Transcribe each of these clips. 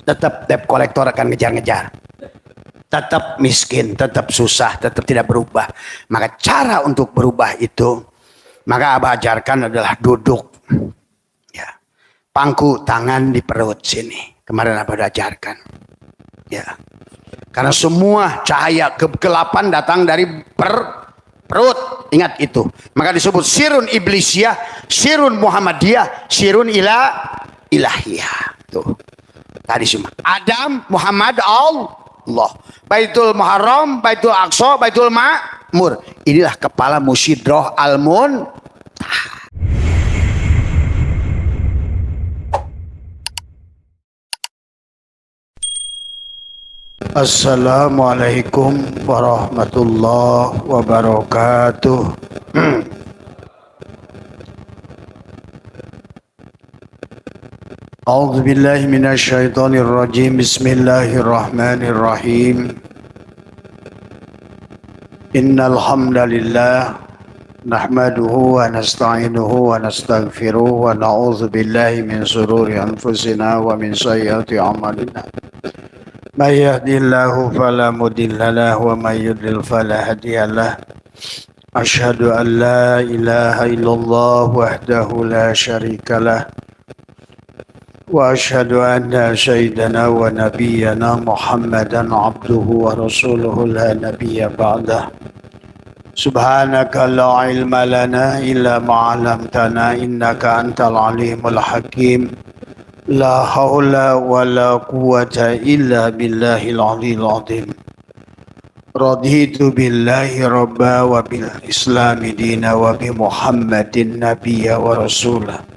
tetap debt collector akan ngejar-ngejar. Tetap miskin, tetap susah, tetap tidak berubah. Maka cara untuk berubah itu, maka Abah ajarkan adalah duduk. Ya. Pangku tangan di perut sini. Kemarin Abah ajarkan. Ya. Karena semua cahaya kegelapan datang dari perut. Ingat itu. Maka disebut sirun iblisiyah, sirun muhammadiyah, sirun ilahiyah. Tuh. Tadi semua. Adam, Muhammad, Allah. Baitul Muharram, Baitul Aqsa, Baitul Ma'mur. Inilah kepala Musidroh Al-Mun. Assalamualaikum warahmatullahi wabarakatuh. A'udzu billahi minasyaitonir rajim. Bismillahirrahmanirrahim. Innal hamdalillah nahmaduhu wa nasta'inuhu wa nastaghfiruh wa na'udzu billahi min shururi anfusina wa min sayyiati a'malina. May yahdihillahu fala mudilla lahu wa may yudlil fala hadiya lahu. Asyhadu an la ilaha illallah wahdahu la syarika lahu. وأشهد أن سيدنا ونبينا محمدا عبده ورسوله لا نبي بعده سبحانك لا علم لنا إلا ما علمتنا إنك أنت العليم الحكيم لا حول ولا قوة إلا بالله العلي العظيم رضيت بالله ربا وبالإسلام دينا وبمحمد نبيا ورسولا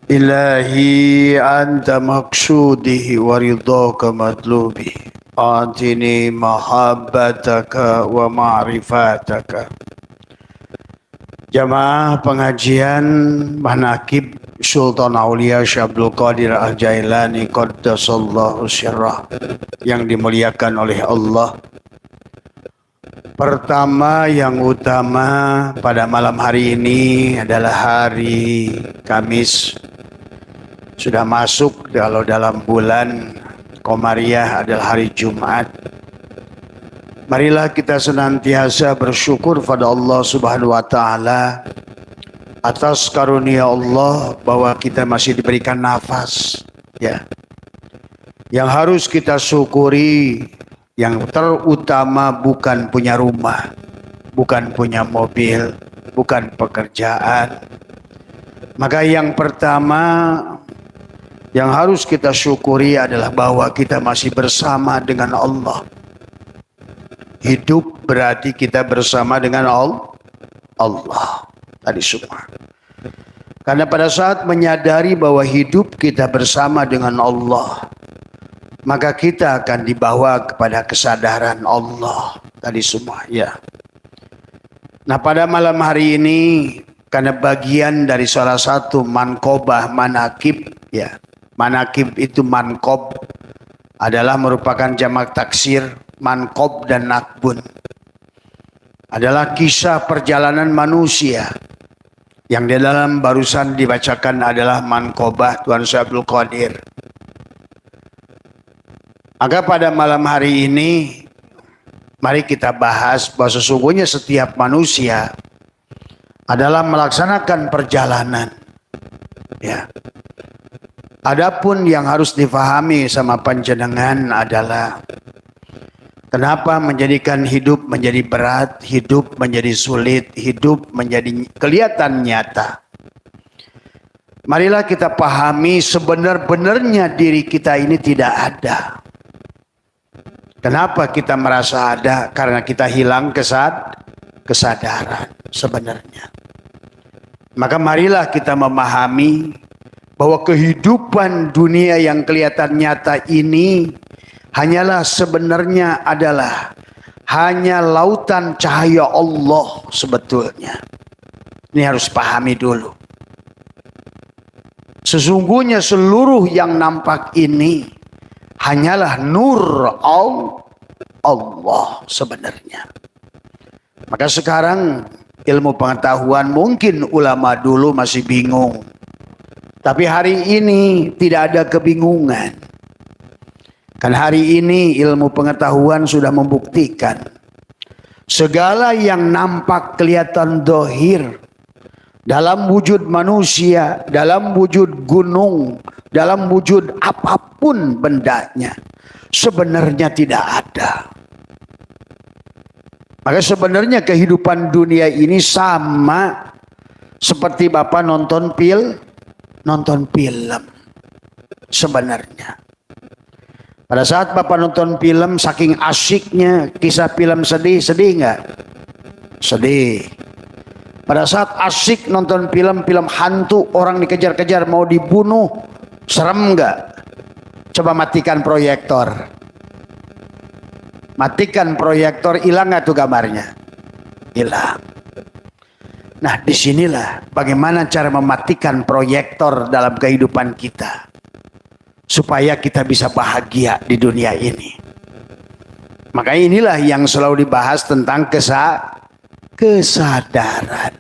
Ilahi anta maqsudi wa ridhaka matlubi atini mahabbataka wa ma'rifataka. Jamaah pengajian Manaqib Sultan Aulia Syekh Abdul Qadir Al-Jailani qaddasallahu sirrah yang dimuliakan oleh Allah. Pertama yang utama pada malam hari ini adalah hari Kamis. Sudah masuk kalau dalam bulan Komariah adalah hari Jumat. Marilah kita senantiasa bersyukur pada Allah Subhanahu wa taala atas karunia Allah bahwa kita masih diberikan nafas, ya. Yang harus kita syukuri, yang terutama bukan punya rumah, bukan punya mobil, bukan pekerjaan. Maka yang pertama yang harus kita syukuri adalah bahwa kita masih bersama dengan Allah. Hidup berarti kita bersama dengan Allah. Tadi semua. Karena pada saat menyadari bahwa hidup kita bersama dengan Allah, maka kita akan dibawa kepada kesadaran Allah. Tadi semua, ya. Nah, pada malam hari ini, karena bagian dari salah satu manqobah manaqib, ya. Manaqib itu manqob adalah merupakan jamak taksir manqob dan nakbun. Adalah kisah perjalanan manusia yang di dalam barusan dibacakan adalah manqobah Tuan Syekh Abdul Qadir. Maka pada malam hari ini mari kita bahas bahwa sesungguhnya setiap manusia adalah melaksanakan perjalanan, ya. Adapun yang harus difahami sama panjenengan adalah kenapa menjadikan hidup menjadi berat, hidup menjadi sulit, hidup menjadi kelihatan nyata. Marilah kita pahami sebenar-benarnya diri kita ini tidak ada. Kenapa kita merasa ada? Karena kita hilang kesadaran sebenarnya. Maka marilah kita memahami bahwa kehidupan dunia yang kelihatan nyata ini hanyalah sebenarnya adalah hanya lautan cahaya Allah sebetulnya. Ini harus pahami dulu. Sesungguhnya seluruh yang nampak ini hanyalah nur Allah sebenarnya. Maka sekarang ilmu pengetahuan mungkin ulama dulu masih bingung. Tapi hari ini tidak ada kebingungan. Kan hari ini ilmu pengetahuan sudah membuktikan segala yang nampak kelihatan dohir dalam wujud manusia, dalam wujud gunung, dalam wujud apapun bendanya, sebenarnya tidak ada. Maka sebenarnya kehidupan dunia ini sama seperti Bapak nonton film. Sebenarnya pada saat Bapak nonton film, saking asyiknya kisah film sedih nggak? Sedih. Pada saat asyik nonton film hantu, orang dikejar-kejar mau dibunuh, serem nggak? Coba matikan proyektor. Matikan proyektor, hilang nggak tuh gambarnya? Hilang. Nah, disinilah bagaimana cara mematikan proyektor dalam kehidupan kita, supaya kita bisa bahagia di dunia ini. Makanya inilah yang selalu dibahas tentang kesadaran.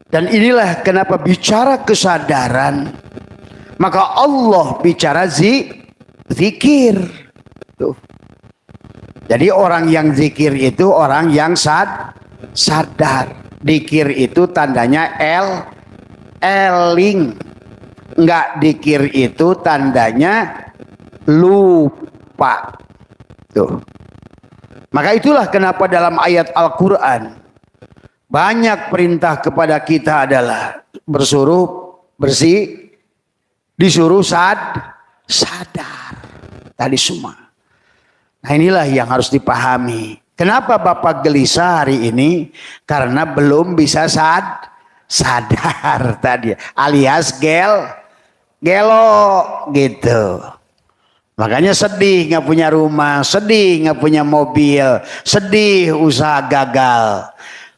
Dan inilah kenapa bicara kesadaran, maka Allah bicara zikir. Tuh. Jadi orang yang zikir itu orang yang sadar. Dikir itu tandanya eling. Enggak dikir itu tandanya lupa. Tuh. Maka itulah kenapa dalam ayat Al-Quran banyak perintah kepada kita adalah disuruh sadar. Tadi semua. Nah, inilah yang harus dipahami. Kenapa Bapak gelisah hari ini? Karena belum bisa sadar tadi, alias gelo gitu. Makanya sedih nggak punya rumah, sedih nggak punya mobil, sedih usaha gagal.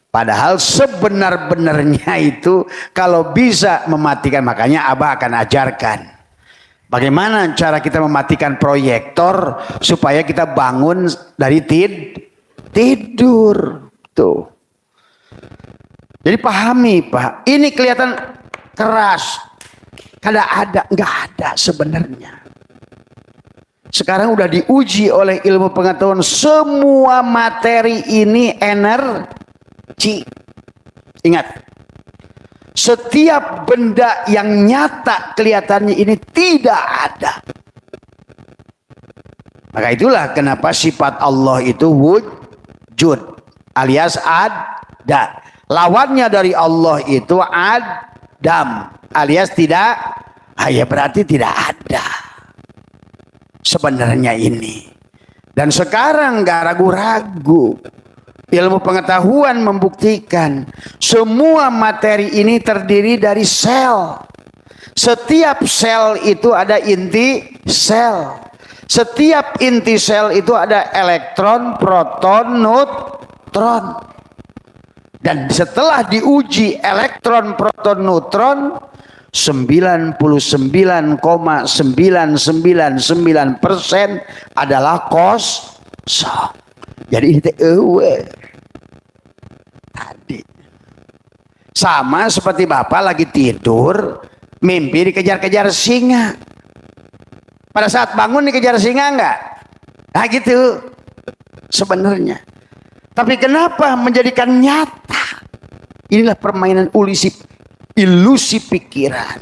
Padahal sebenar-benarnya itu kalau bisa mematikan, makanya Abah akan ajarkan bagaimana cara kita mematikan proyektor supaya kita bangun dari tidur. Tuh. Jadi pahami Pak, ini kelihatan keras, nggak ada sebenarnya. Sekarang udah diuji oleh ilmu pengetahuan, semua materi ini energi. Ingat, setiap benda yang nyata kelihatannya ini tidak ada. Maka itulah kenapa sifat Allah itu wujud alias ada. Lawannya dari Allah itu adam alias tidak. Ya berarti tidak ada sebenarnya ini. Dan sekarang gak ragu-ragu, ilmu pengetahuan membuktikan semua materi ini terdiri dari sel. Setiap sel itu ada inti sel. Setiap inti sel itu ada elektron, proton, neutron. Dan setelah diuji elektron, proton, neutron, 99,999% adalah kosong. Jadi ini tadi sama seperti Bapak lagi tidur, mimpi dikejar-kejar singa. Pada saat bangun dikejar singa enggak? Nah gitu sebenarnya. Tapi kenapa menjadikan nyata? Inilah permainan ilusi pikiran.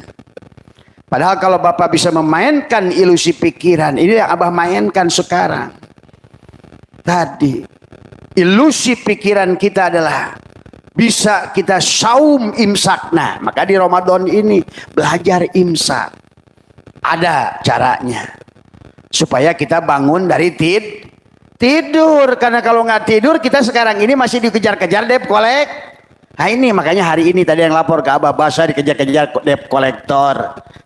Padahal kalau Bapak bisa memainkan ilusi pikiran, ini yang Abah mainkan sekarang. Tadi ilusi pikiran kita adalah bisa kita saum imsak. Nah, maka di Ramadan ini belajar imsak. Ada caranya supaya kita bangun dari tidur. Karena kalau nggak tidur, kita sekarang ini masih dikejar-kejar debt kolektor. Nah ini makanya hari ini tadi yang lapor ke Abah Basah dikejar-kejar debt kolektor.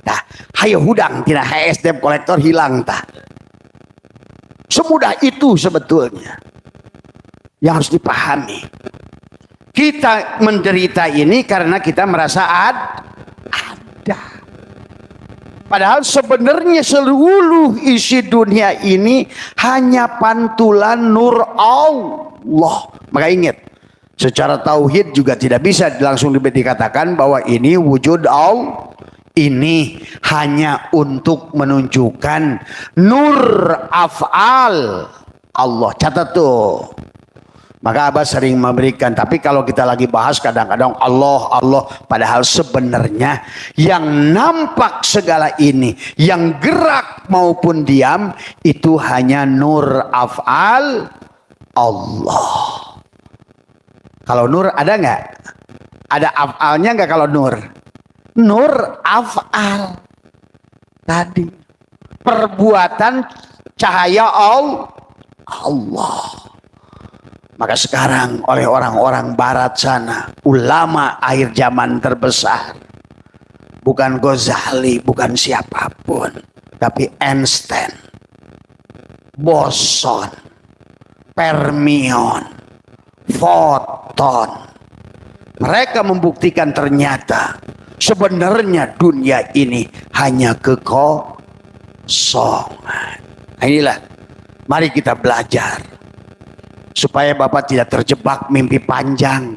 Nah, hayo hudang tidak HS debt kolektor hilang tak. Semudah itu sebetulnya yang harus dipahami. Kita menderita ini karena kita merasa ada. Padahal sebenarnya seluruh isi dunia ini hanya pantulan nur Allah. Maka ingat, secara tauhid juga tidak bisa langsung dikatakan bahwa ini wujud Allah. ini hanya untuk menunjukkan nur af'al Allah. Catat tuh. Maka Abah sering memberikan, tapi kalau kita lagi bahas kadang-kadang Allah, Allah. Padahal sebenarnya yang nampak segala ini, yang gerak maupun diam, itu hanya nur af'al Allah. Kalau nur ada nggak? Ada af'alnya nggak kalau nur? Nur af'al. Tadi. Perbuatan cahaya Allah. Maka sekarang oleh orang-orang barat sana, ulama akhir zaman terbesar, bukan Ghazali, bukan siapapun, tapi Einstein, boson, fermion, foton. Mereka membuktikan ternyata sebenarnya dunia ini hanya kekosongan. Nah, inilah, mari kita belajar. Supaya Bapak tidak terjebak mimpi panjang.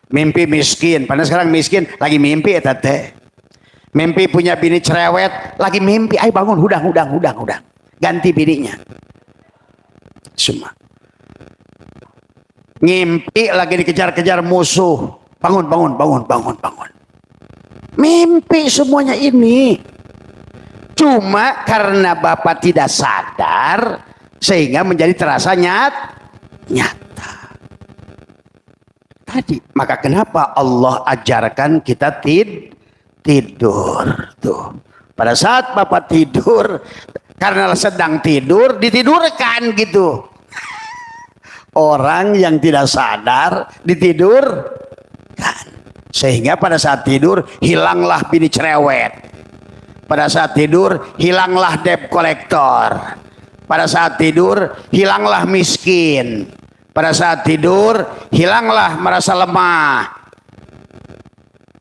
Mimpi miskin. Padahal sekarang miskin lagi mimpi ya tete. Mimpi punya bini cerewet. Lagi mimpi. Ayo bangun. Hudang. Ganti bininya. Semua. Ngimpi lagi dikejar-kejar musuh. Bangun. Mimpi semuanya ini. Cuma karena Bapak tidak sadar. Sehingga menjadi terasa nyata. Tadi, maka kenapa Allah ajarkan kita tidur tuh. Pada saat Bapak tidur, karena sedang tidur, ditidurkan gitu. Orang yang tidak sadar ditidurkan, sehingga pada saat tidur hilanglah bini cerewet. Pada saat tidur hilanglah debt collector. Pada saat tidur hilanglah miskin. Pada saat tidur hilanglah merasa lemah.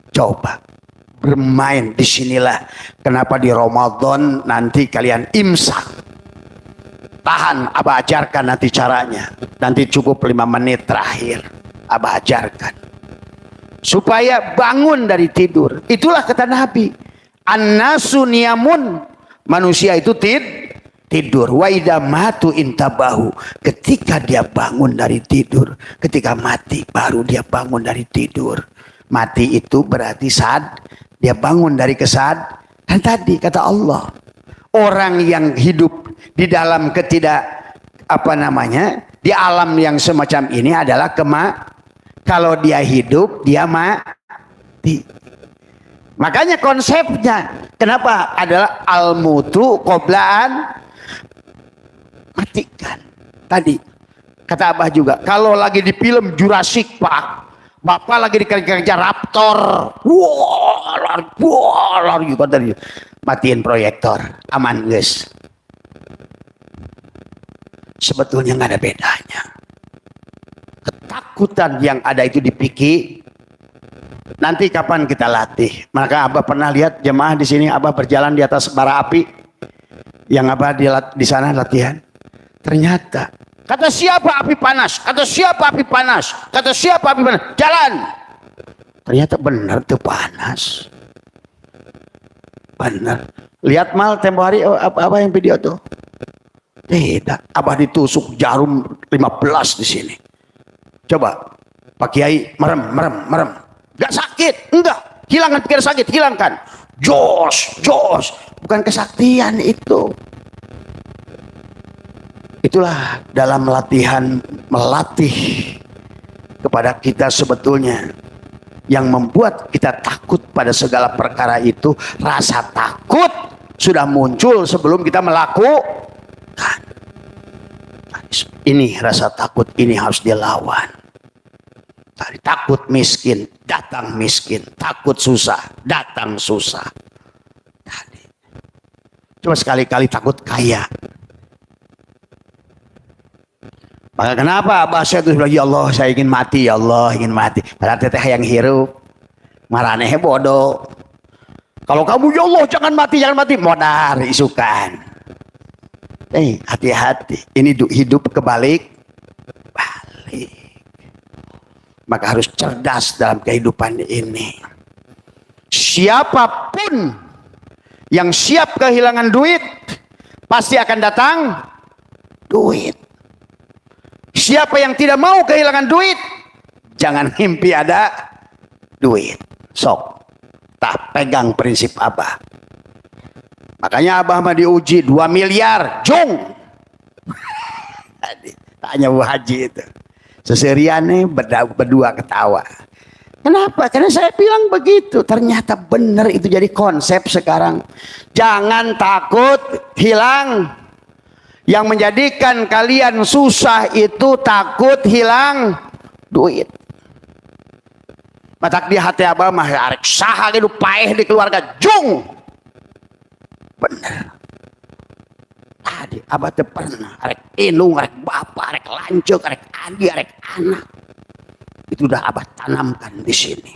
Coba bermain di sinilah. Kenapa di Ramadan nanti kalian imsak? Tahan, Abah ajarkan nanti caranya. Nanti cukup 5 menit terakhir Abah ajarkan. Supaya bangun dari tidur. Itulah kata Nabi. An-nasu niyamun. Manusia itu tidur. Wa idza matu intabahu. Ketika dia bangun dari tidur, ketika mati baru dia bangun dari tidur. Mati itu berarti dia bangun dari dan tadi kata Allah, orang yang hidup di dalam di alam yang semacam ini adalah kalau dia hidup dia mati. Makanya konsepnya kenapa adalah al-mutu qoblaan matikan. Tadi kata Abah juga, kalau lagi di film Jurassic Park, Bapak lagi dikejar raptor, lari juga tadi, matiin proyektor, aman guys. Sebetulnya nggak ada bedanya. Ketakutan yang ada itu dipikir. Nanti kapan kita latih? Maka Abah pernah lihat jemaah di sini, Abah berjalan di atas bara api, yang Abah di sana latihan. Ternyata kata siapa api panas? Kata siapa api panas? Kata siapa api panas? Jalan. Ternyata benar tuh panas. Benar. Lihat mal tempo hari apa yang video tuh? Tidak. Abah ditusuk jarum 15 di sini. Coba Pak Kiai merem. Gak sakit? Enggak. Hilangkan pikiran sakit, hilangkan. Jos. Bukan kesaktian itu. Itulah dalam latihan melatih kepada kita sebetulnya yang membuat kita takut pada segala perkara itu. Rasa takut sudah muncul sebelum kita melakukan. Ini rasa takut ini harus dilawan. Takut miskin, datang miskin. Takut susah, datang susah. Cuma sekali-kali takut kaya. Maka kenapa Abah saya terus bilang, ya Allah saya ingin mati, ya Allah ingin mati. Padahal teteh yang hirup, marane bodoh. Kalau kamu ya Allah jangan mati, modar isukan. Hati-hati, ini hidup kebalik. Maka harus cerdas dalam kehidupan ini. Siapapun Siapapun yang siap kehilangan duit, pasti akan datang duit. Siapa yang tidak mau kehilangan duit, jangan mimpi ada duit. Sok, tak pegang prinsip Abah. Makanya Abah mah diuji 2 miliar, jung. Tanya Bu Haji itu. Seseriannya berdua ketawa. Kenapa? Karena saya bilang begitu. Ternyata benar itu jadi konsep sekarang. Jangan takut hilang. Yang menjadikan kalian susah itu takut hilang duit. Matak di hati Abah mah arek saha gitu paeh di keluarga jung. Benar. Tadi Abah teh pernah arek indung, arek bapak, arek lanceuk, arek adi, arek anak. Itu udah Abah tanamkan di sini.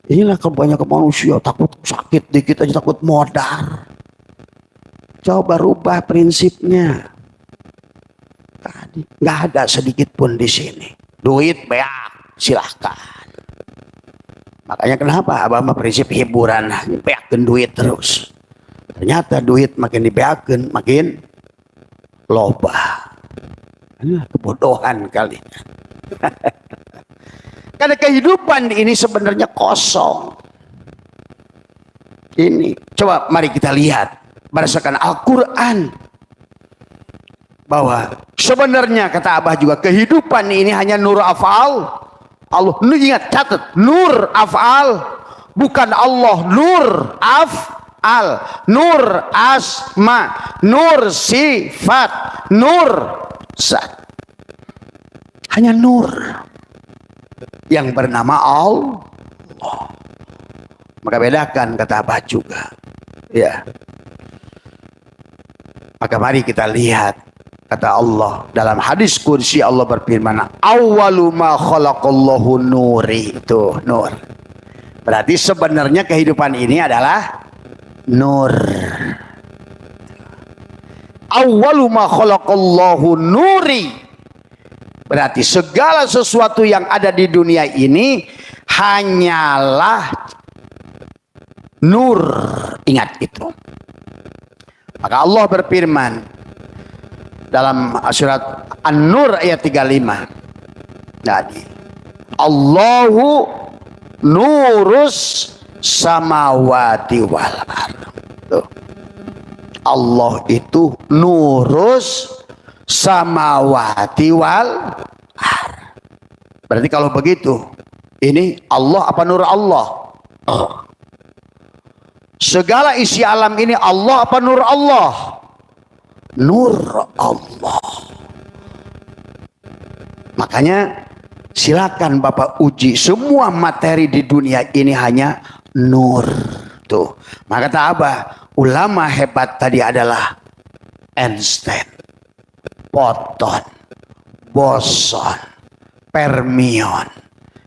Inilah kebanyakan manusia takut sakit dikit aja takut modal. Coba rubah prinsipnya. Tadi nggak ada sedikit pun di sini. Duit beak, silahkan. Makanya kenapa Abah mah prinsip hiburan, beakeun duit terus. Ternyata duit makin dibeakeun makin loba. Ini kebodohan kali. Karena kehidupan ini sebenarnya kosong. Ini coba mari kita lihat berdasarkan Al-Quran bahwa sebenarnya kata Abah juga kehidupan ini hanya nur afal Allah. Ingat, catat, nur afal, bukan Allah. Nur afal, nur asma, nur sifat, nur zat. Hanya nur yang bernama Allah. Maka bedakan kata Abah juga. Ya. Maka mari kita lihat kata Allah dalam hadis kursi Allah berfirman awwalu ma khalaqallahu nuri. Itu nur. Berarti sebenarnya kehidupan ini adalah nur. Awwalu ma khalaqallahu nuri. Berarti segala sesuatu yang ada di dunia ini hanyalah nur. Ingat itu. Maka Allah berfirman dalam surat An-Nur ayat 35. Jadi Allahu nurus samawati wal ardh. Allah itu nurus samawati wal ardh. Berarti kalau begitu, ini Allah apa nur Allah? Segala isi alam ini Allah apa nur Allah? Nur Allah. Makanya silakan Bapak uji semua materi di dunia ini hanya nur. Tuh. Maka kata Abah, ulama hebat tadi adalah Einstein, Proton, boson, fermion.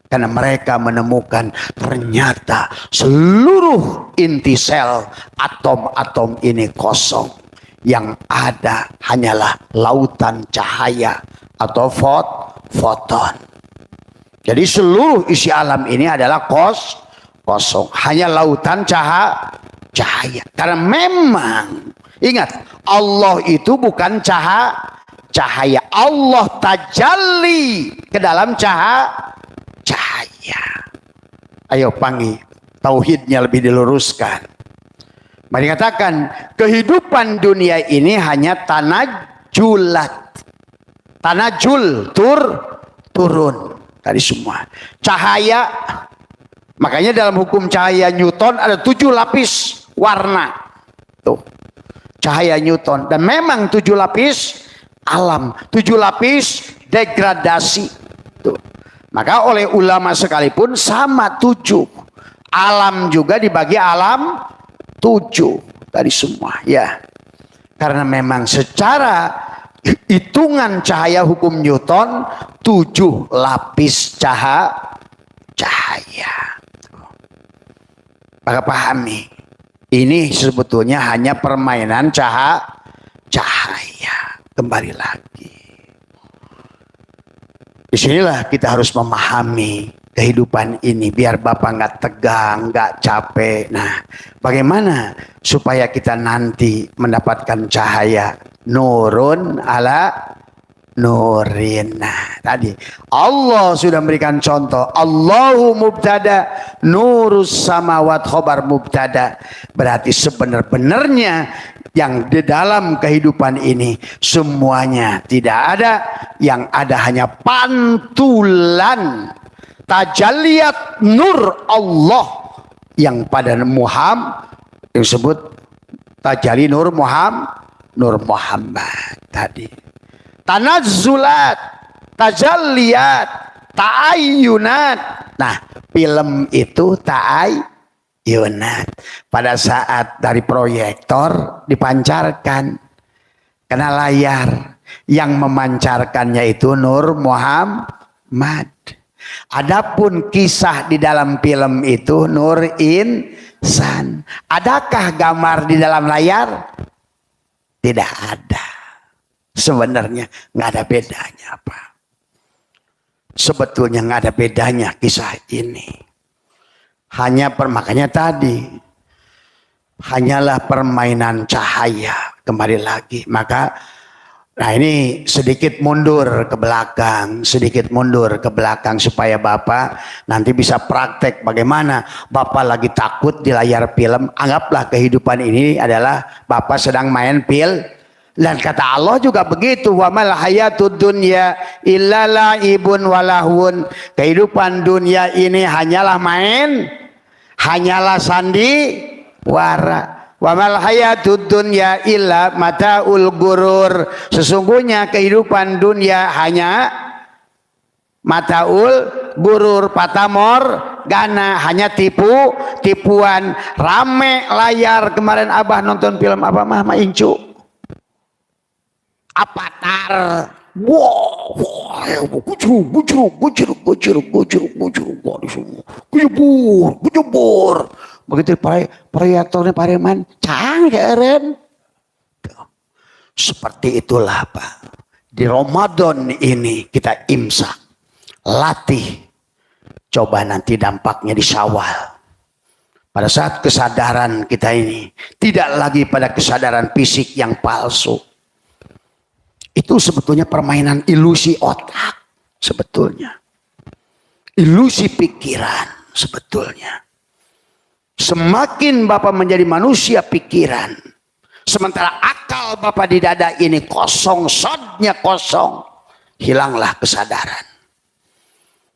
Karena mereka menemukan ternyata seluruh inti sel atom-atom ini kosong. Yang ada hanyalah lautan cahaya atau foton. Jadi seluruh isi alam ini adalah kosong. Hanya lautan cahaya. Karena memang ingat Allah itu bukan cahaya. Allah tajalli ke dalam cahaya. Ayo panggil tauhidnya lebih diluruskan. Mari katakan kehidupan dunia ini hanya tanajulat. Tanajul turun tadi semua. Cahaya. Makanya dalam hukum cahaya Newton ada 7 lapis warna. Tuh. Cahaya Newton dan memang 7 lapis alam, 7 lapis degradasi. Tuh. Maka oleh ulama sekalipun sama 7. Alam juga dibagi alam 7 tadi semua ya. Karena memang secara hitungan cahaya hukum Newton 7 lapis cahaya. Maka pahami ini sebetulnya hanya permainan cahaya. Kembali lagi. Disinilah kita harus memahami kehidupan ini biar Bapak nggak tegang, nggak capek. Nah, bagaimana supaya kita nanti mendapatkan cahaya nurun ala nurin. Nah, tadi Allah sudah memberikan contoh. Allahu mubtada, nurus samawat khobar mubtada. Berarti sebenar-benarnya yang di dalam kehidupan ini semuanya tidak ada, yang ada hanya pantulan tajalliyat nur Allah yang pada Muhammad disebut tajalli nur Muhammad tadi. Tanazzulat, tajalliyat, ta'ayyunat. Nah, film itu ta'ayyunat. Pada saat dari proyektor dipancarkan kena layar, yang memancarkannya itu Nur Muhammad. Adapun kisah di dalam film itu Nur Insan. Adakah gambar di dalam layar? Tidak ada. Sebenarnya nggak ada bedanya, Pak. Sebetulnya nggak ada bedanya kisah ini. Makanya tadi hanyalah permainan cahaya. Kembali lagi, maka nah ini sedikit mundur ke belakang, supaya Bapak nanti bisa praktek bagaimana Bapak lagi takut di layar film. Anggaplah kehidupan ini adalah Bapak sedang main film. Dan kata Allah juga begitu, wa mal hayatud dunya illa laibun walahun. Kehidupan dunia ini hanyalah main, hanyalah sandiwara. Wa mal hayatud dunya illa mataul gurur. Sesungguhnya kehidupan dunia hanya mataul gurur, patamor gana, hanya tipuan. Rame layar kemarin Abah nonton film apa mah Incu? Avatar. Wow, gujur. Begitu proyektornya pareman, canggih. Seperti itulah Pak. Di Ramadan ini kita imsak, latih. Coba nanti dampaknya di Syawal. Pada saat kesadaran kita ini tidak lagi pada kesadaran fisik yang palsu. Itu sebetulnya permainan ilusi otak, sebetulnya. Ilusi pikiran, sebetulnya. Semakin Bapak menjadi manusia pikiran, sementara akal Bapak di dada ini kosong, sodnya kosong, hilanglah kesadaran.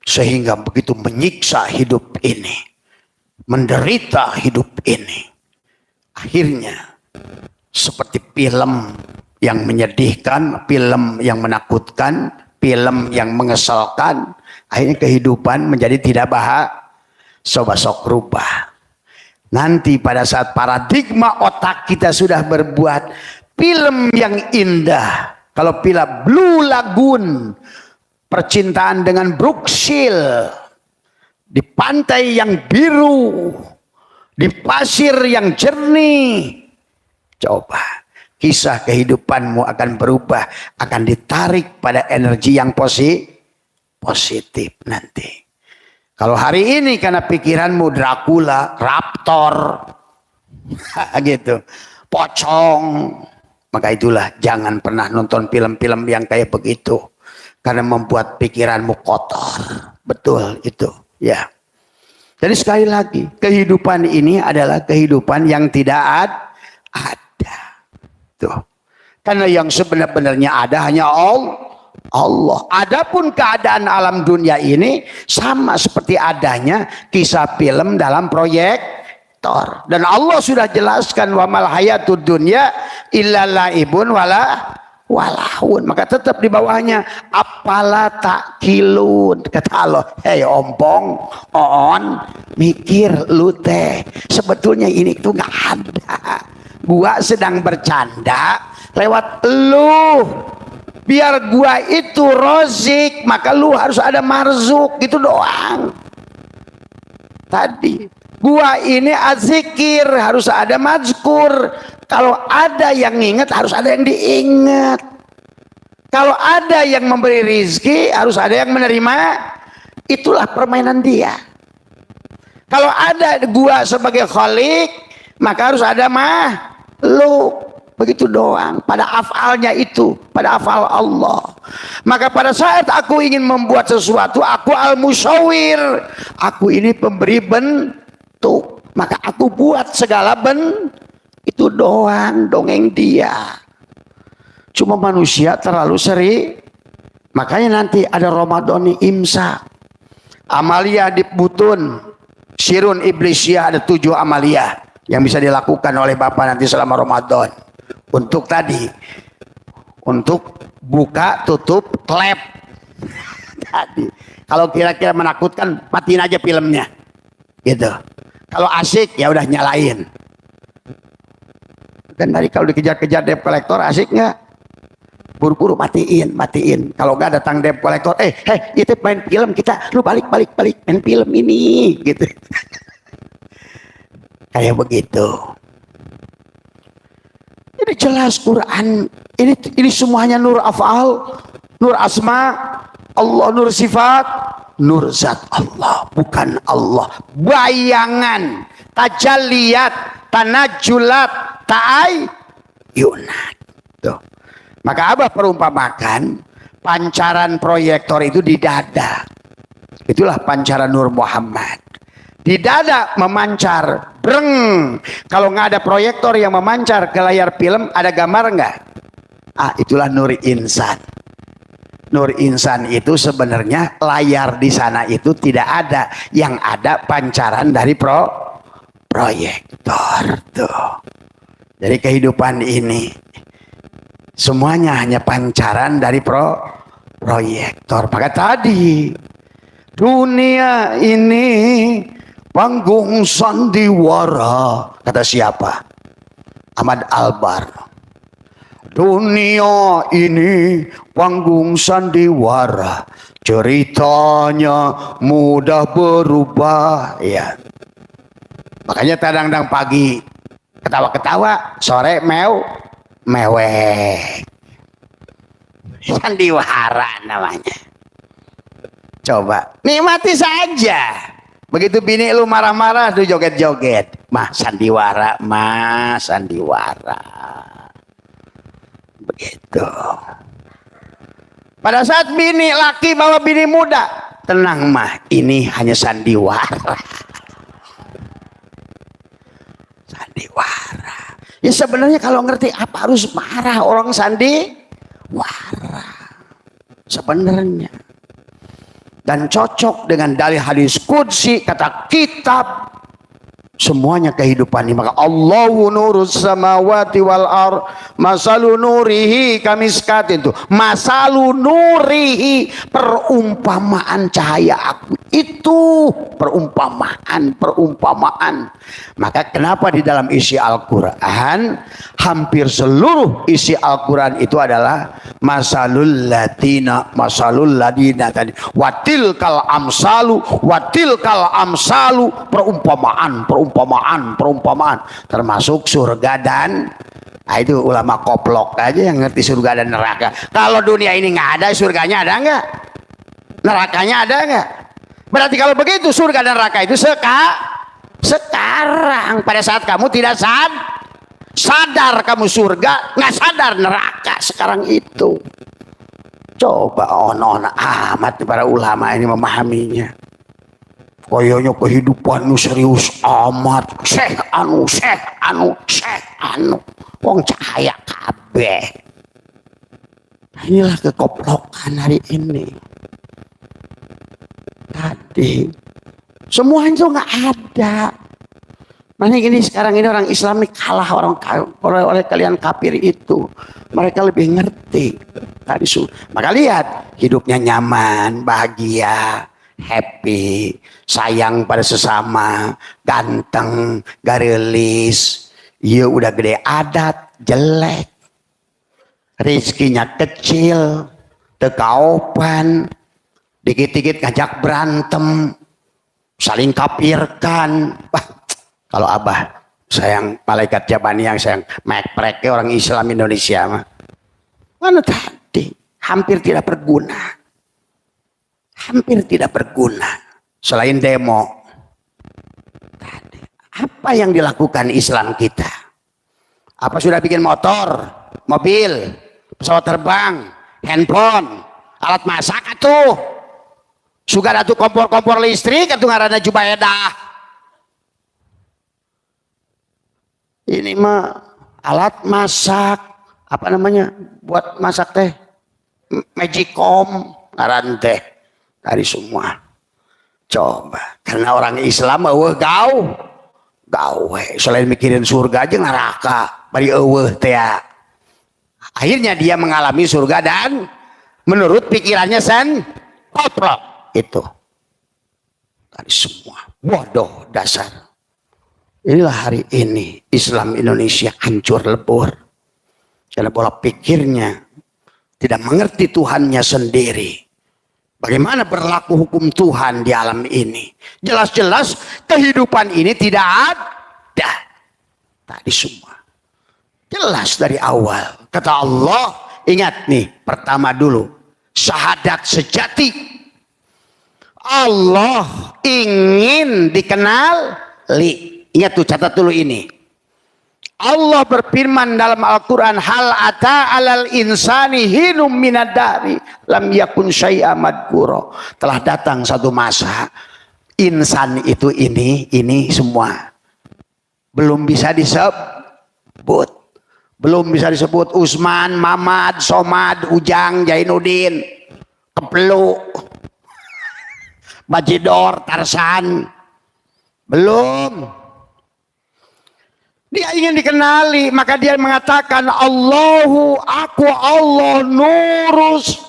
Sehingga begitu menyiksa hidup ini, menderita hidup ini. Akhirnya seperti film yang menyedihkan, film yang menakutkan, film yang mengesalkan. Akhirnya kehidupan menjadi tidak sok rubah. Nanti pada saat paradigma otak kita sudah berbuat film yang indah. Kalau film Blue Lagoon, percintaan dengan Brooke Shields, di pantai yang biru, di pasir yang jernih. Coba. Kisah kehidupanmu akan berubah, akan ditarik pada energi yang positif nanti. Kalau hari ini karena pikiranmu Dracula, Raptor, gitu, pocong, maka itulah jangan pernah nonton film-film yang kayak begitu, karena membuat pikiranmu kotor. Betul itu, ya. Jadi sekali lagi, kehidupan ini adalah kehidupan yang tidak ada. Tuh. Karena yang sebenarnya ada hanya Allah. Adapun keadaan alam dunia ini sama seperti adanya kisah film dalam proyektor. Dan Allah sudah jelaskan wa mal hayatud dunya illa laibun walahun. Maka tetap di bawahnya apala takilun. Kata Allah, hei ompong, mikir lu teh. Sebetulnya ini tuh nggak ada. Gua sedang bercanda lewat lu. Biar gua itu rozik, maka lu harus ada marzuk, gitu doang. Tadi gua ini azzikir, harus ada mazkur. Kalau ada yang ingat, harus ada yang diingat. Kalau ada yang memberi rizki, harus ada yang menerima Itulah permainan dia. Kalau ada gua sebagai khalik, maka harus ada makhluk. Begitu doang. Pada afalnya itu, pada afal Allah. Maka pada saat aku ingin membuat sesuatu, aku al-musawwir. Aku ini pemberi bentuk. Maka aku buat segala itu doang, dongeng dia. Cuma manusia terlalu sering. Makanya nanti ada Ramadhani imsa. Amalia di butun. Sirun iblisya, ada 7 amalia yang bisa dilakukan oleh Bapak nanti selama Ramadan. Untuk tadi, untuk buka, tutup, klep. Tadi, kalau kira-kira menakutkan, matiin aja filmnya, gitu. Kalau asik, ya udah nyalain. Dan tadi kalau dikejar-kejar debt collector, asik nggak? Buru-buru matiin. Kalau nggak datang debt collector, itu main film kita, lu balik main film ini, gitu. Kayak begitu. Ini jelas Quran. Ini semuanya nur afal, nur asma, Allah nur sifat, nur zat Allah, bukan Allah. Bayangan, tajalliyat, tanajulat, ta'ayyunat. Tuh. Maka Abah perumpamakan pancaran proyektor itu di dada. Itulah pancaran Nur Muhammad. Di dada memancar, breng. Kalau nggak ada proyektor yang memancar ke layar film, ada gambar nggak? Itulah Nur Insan. Nur Insan itu sebenarnya layar di sana itu tidak ada, yang ada pancaran dari proyektor tuh. Dari kehidupan ini semuanya hanya pancaran dari proyektor. Maka tadi dunia ini panggung sandiwara, kata siapa? Ahmad Albar. Dunia ini panggung sandiwara, ceritanya mudah berubah. Ya. Makanya kadang-kadang pagi ketawa-ketawa, sore mewek. Sandiwara namanya. Coba nikmati saja. Begitu bini lu marah-marah, lu joget-joget. Sandiwara. Begitu. Pada saat bini laki bawa bini muda, tenang ini hanya sandiwara. Sandiwara. Ya sebenarnya kalau ngerti apa harus marah orang sandiwara. Sebenarnya. Dan cocok dengan dalil hadis qudsi, kata kitab, semuanya kehidupan ini. Maka Allahu nurus samawati wal ar, masalu nurihi kamiskatin, itu masalu nurihi, perumpamaan cahaya aku itu, perumpamaan. Maka kenapa di dalam isi Al-Quran hampir seluruh isi Al-Quran itu adalah masalul ladina tadi, watil kal amsalu, perumpamaan, termasuk surga dan itu ulama koplok aja yang ngerti surga dan neraka. Kalau dunia ini nggak ada, surganya ada nggak? Nerakanya ada nggak? Berarti kalau begitu surga dan neraka itu sekarang pada saat kamu tidak sadar kamu surga, nggak sadar neraka sekarang itu. Coba on amat para ulama ini memahaminya. Koyonya kehidupan nu serius amat. Syekh anu. Wong cahaya kabeh. Inilah kekoplokan hari ini. Tadi semua itu nggak ada. Makanya gini, sekarang ini orang Islam ini kalah oleh kalian kafir itu. Mereka lebih ngerti. Tadi maka lihat hidupnya nyaman, bahagia, happy, sayang pada sesama, ganteng, garelis. Iya udah gede adat, jelek. Rizkinya kecil, tekaupan, dikit-dikit ngajak berantem, saling kafirkan. Kalau Abah sayang malaikat Jabani yang sayang mekprek orang Islam Indonesia mah. Mana tadi hampir tidak berguna. hampir tidak berguna selain demo. Apa yang dilakukan Islam kita? Apa sudah bikin motor, mobil, pesawat terbang, handphone, alat masak atuh? Sudah atuh kompor-kompor listrik atuh ngaranna jubaedah. Ini mah alat masak, apa namanya? Buat masak teh Magicom ngaran teh dari semua. Coba, karena orang Islam eueuh gawe selain mikirin surga aja neraka bari eueuh teh. Akhirnya dia mengalami surga dan menurut pikirannya koplok itu. Dari semua bodoh dasar. Inilah hari ini Islam Indonesia hancur lebur. Karena pola pikirnya tidak mengerti Tuhannya sendiri. Bagaimana berlaku hukum Tuhan di alam ini? Jelas-jelas kehidupan ini tidak ada. Tadi semua. Jelas dari awal. Kata Allah, ingat nih, pertama dulu. Syahadat sejati. Allah ingin dikenali. Ingat tuh, catat dulu ini. Allah berfirman dalam Al-Quran, hal ata alal insani hinum minadari lam yakun syai'a madkuro. Telah datang satu masa insan itu ini semua belum bisa disebut. Belum bisa disebut Usman, Mamad, Somad, Ujang, Jainuddin, Kepelu, Bajidor, Tarsan. Belum. Dia ingin dikenali, maka dia mengatakan Allahu, aku Allah nurus.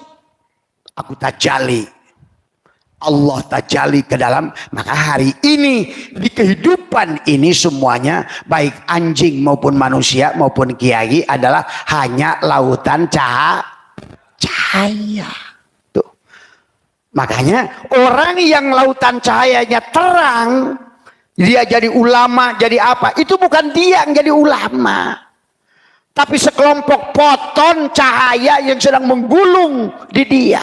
Aku tajali. Allah tajali ke dalam, maka hari ini di kehidupan ini semuanya baik anjing maupun manusia maupun kiai adalah hanya lautan cahaya. Tuh. Makanya orang yang lautan cahayanya terang, dia jadi ulama, jadi apa? Itu bukan dia yang jadi ulama. Tapi sekelompok foton cahaya yang sedang menggulung di dia.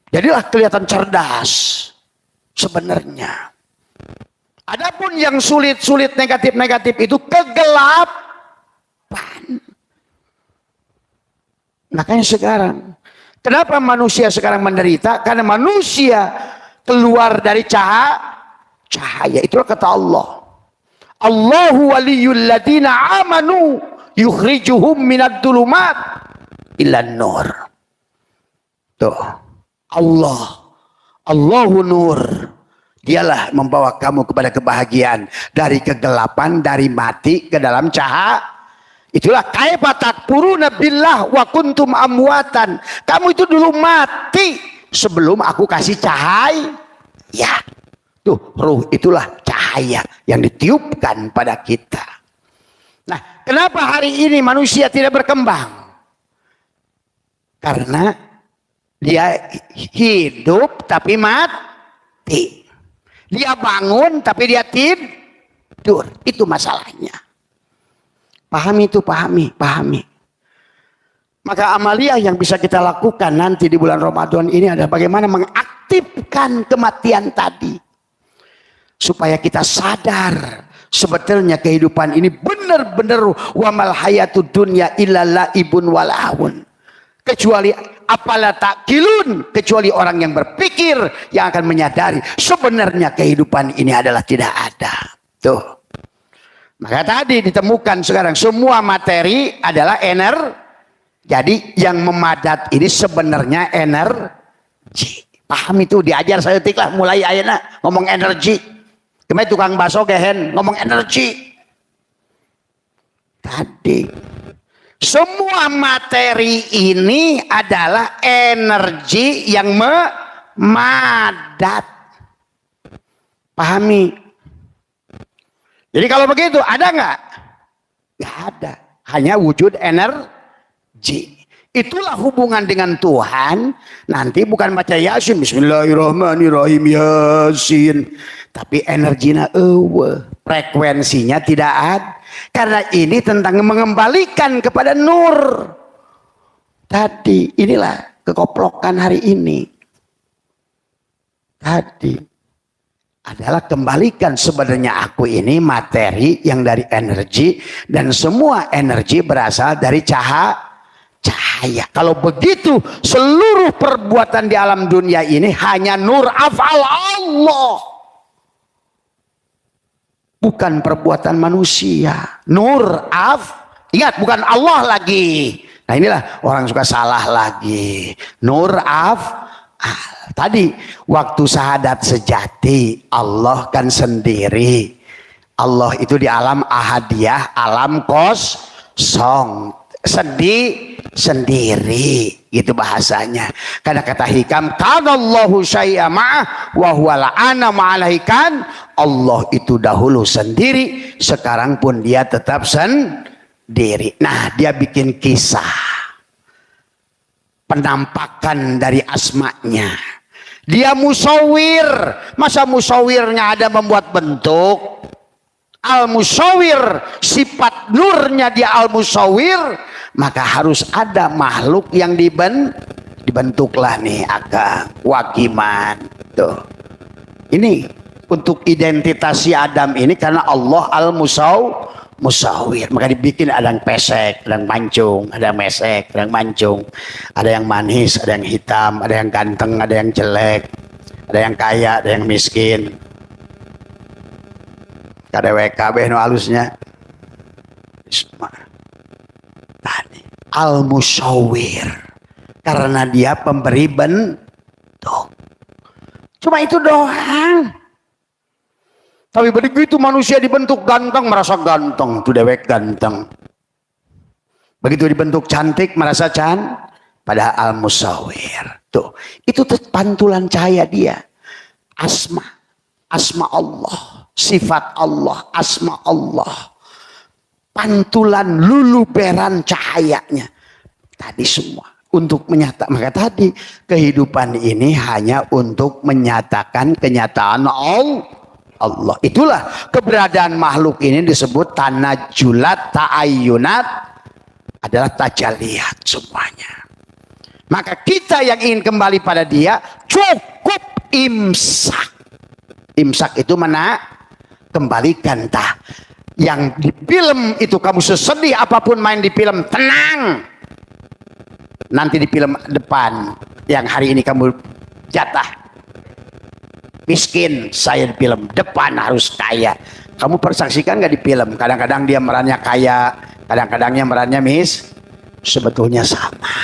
Jadilah kelihatan cerdas sebenarnya. Adapun yang sulit-sulit negatif-negatif itu kegelapan. Makanya sekarang, kenapa manusia sekarang menderita? Karena manusia keluar dari cahaya. Itulah kata Allah. Allahu waliyul ladina amanu yukhrijuhum minad dhulumat ilan nur. Tuh. Allahu nur. Dialah membawa kamu kepada kebahagiaan dari kegelapan, dari mati ke dalam cahaya. Itulah kaifa takfuruna billah wa kuntum amwatan. Kamu itu dulu mati sebelum aku kasih cahaya. Ya. Tuh, ruh itulah cahaya yang ditiupkan pada kita. Nah, kenapa hari ini manusia tidak berkembang? Karena dia hidup tapi mati. Dia bangun tapi dia tidur. Itu masalahnya. Pahami itu, pahami. Maka amalia yang bisa kita lakukan nanti di bulan Ramadan ini adalah bagaimana mengaktifkan kematian tadi. Supaya kita sadar sebetulnya kehidupan ini benar-benar wamal hayatud dunya illa laibun walahun. Kecuali apalah takilun, kecuali orang yang berpikir yang akan menyadari sebenarnya kehidupan ini adalah tidak ada. Tuh. Maka tadi ditemukan sekarang semua materi adalah energi. Jadi yang memadat ini sebenarnya energi. Paham itu, diajar saya lah mulai ayeuna ngomong energi. Kemarin tukang bakso gehen ngomong energi. Tadi semua materi ini adalah energi yang memadat. Pahami? Jadi kalau begitu ada nggak? Nggak ada. Hanya wujud energi. Itulah hubungan dengan Tuhan. Nanti bukan baca Yasin, Bismillahirrahmanirrahim, Yasin. Tapi energinya frekuensinya tidak ada. Karena ini tentang mengembalikan kepada nur. Tadi inilah kekoplokan hari ini. tadi adalah kembalikan sebenarnya aku ini materi yang dari energi dan semua energi berasal dari cahaya. Kalau begitu seluruh perbuatan di alam dunia ini hanya nur af'al Allah. Bukan perbuatan manusia. Nur ingat bukan Allah lagi. Nah inilah orang suka salah lagi. Nur tadi waktu syahadat sejati Allah kan sendiri. Allah itu di alam ahadiyah, alam kosong, sendiri gitu bahasanya. Karena kata hikam kanallahu syai'a ma'ah wa huwa la'ana ma'alaikan. Allah itu dahulu sendiri, sekarang pun dia tetap sendiri. Nah dia bikin kisah penampakan dari asma'nya. Dia musawwir. Masa musawwirnya ada membuat bentuk? Al-musawwir, sifat nurnya dia al-musawwir, maka harus ada makhluk yang dibentuklah nih agak wakiman. Tuh. Ini untuk identitas si Adam ini karena Allah al-musawwir, maka dibikin ada yang pesek, ada yang mancung, ada yang mesek, ada yang mancung, ada yang manis, ada yang hitam, ada yang ganteng, ada yang jelek, ada yang kaya, ada yang miskin. KDWK no halusnya al-musawwir karena dia pemberi bentuk. Cuma itu doang. Tapi begitu manusia dibentuk ganteng merasa ganteng, tuh dewek ganteng. Begitu dibentuk cantik merasa pada al-musawwir. Tuh, itu pantulan cahaya dia. Asma Allah. Sifat Allah, asma Allah, pantulan luluberan cahayanya tadi semua untuk menyatakan. Maka tadi kehidupan ini hanya untuk menyatakan kenyataan Allah. Itulah keberadaan makhluk ini disebut tanajulat, ta'ayyunat, adalah tajaliyat semuanya. Maka kita yang ingin kembali pada dia cukup imsak. Imsak itu kembalikan yang di film itu kamu sesedih apapun main di film, tenang. Nanti di film depan yang hari ini kamu jatah miskin, saya di film depan harus kaya. Kamu persaksikan nggak di film? Kadang-kadang dia merannya kaya, kadang-kadangnya merannya sebetulnya sama.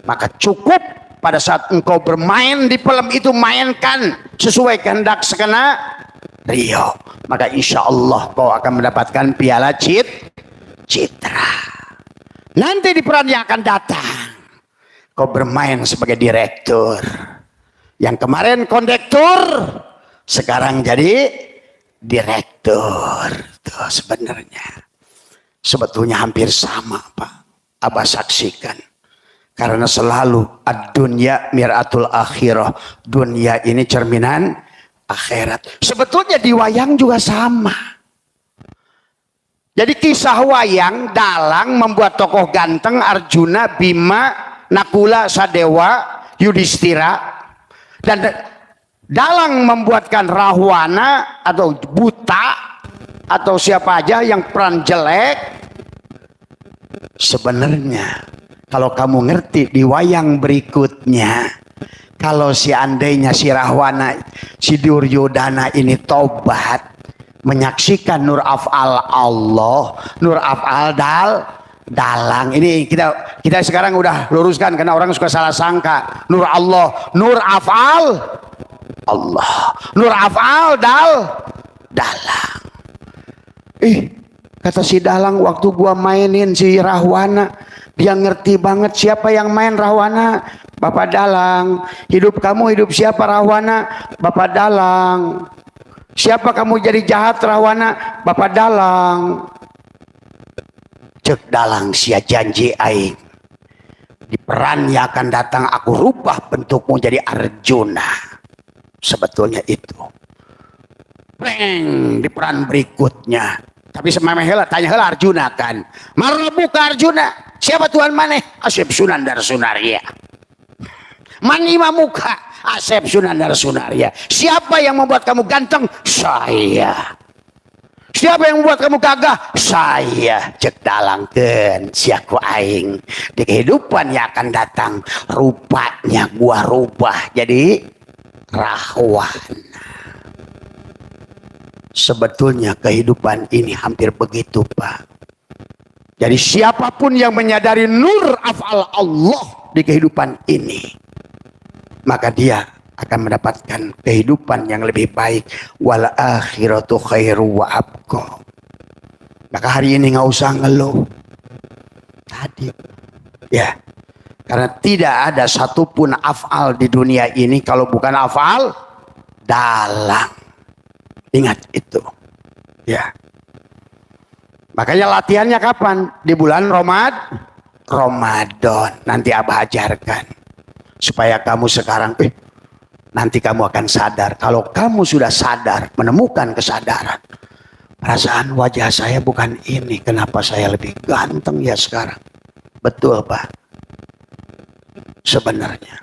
Maka cukup pada saat engkau bermain di film itu, mainkan sesuai kehendak sekena Rio, maka insya Allah kau akan mendapatkan piala citra. Nanti di peran yang akan datang kau bermain sebagai direktur. Yang kemarin kondektur, sekarang jadi direktur. Tuh sebetulnya hampir sama Pak. Abah saksikan. Karena selalu ad-dunya mir'atul akhirah. Dunia ini cerminan akhirat. Sebetulnya di wayang juga sama. Jadi kisah wayang, Dalang membuat tokoh ganteng Arjuna, Bima, Nakula, Sadewa, Yudhistira. Dan Dalang membuatkan Rahwana atau buta atau siapa aja yang peran jelek. Sebenarnya kalau kamu ngerti di wayang berikutnya, kalau seandainya si Rahwana, si Duryodhana ini tobat, menyaksikan nur af'al Allah, nur af'al Dalang. Ini kita sekarang udah luruskan karena orang suka salah sangka. Nur Allah, nur af'al Allah, nur af'al Dalang. Kata si Dalang waktu gua mainin si Rahwana, dia ngerti banget siapa yang main Rahwana. Bapak Dalang. Hidup kamu hidup siapa Rahwana? Bapak Dalang. Siapa kamu jadi jahat Rahwana? Bapak Dalang. Cek Dalang sia janji aing. Di peran yang akan datang aku rubah bentukmu jadi Arjuna. Sebetulnya itu. Pleng, di peran berikutnya. Tapi semamehela tanya hela Arjuna kan. Marrabuka Arjuna. Siapa Tuhan maneh? Asyib Sunan Dar Sunaria. Manima muka Asep Sunandar Sunaria. Siapa yang membuat kamu ganteng? Saya. Siapa yang membuat kamu gagah? Saya. Cek dalangkeun siaku aing. Di kehidupan yang akan datang, rupanya gua rubah jadi rahwan. Sebetulnya kehidupan ini hampir begitu, Pak. Jadi siapapun yang menyadari nur af'al Allah di kehidupan ini, maka dia akan mendapatkan kehidupan yang lebih baik. Wal akhiratu khairu wa abqa. Maka hari ini nggak usah ngeluh. Tadi, ya, karena tidak ada satupun af'al di dunia ini kalau bukan af'al dalang. Ingat itu, ya. Makanya latihannya kapan? Di bulan Ramadan. Nanti Abah ajarkan. Supaya kamu sekarang, nanti kamu akan sadar. Kalau kamu sudah sadar, menemukan kesadaran. Perasaan wajah saya bukan ini. Kenapa saya lebih ganteng ya sekarang? Betul, Pak. Sebenarnya.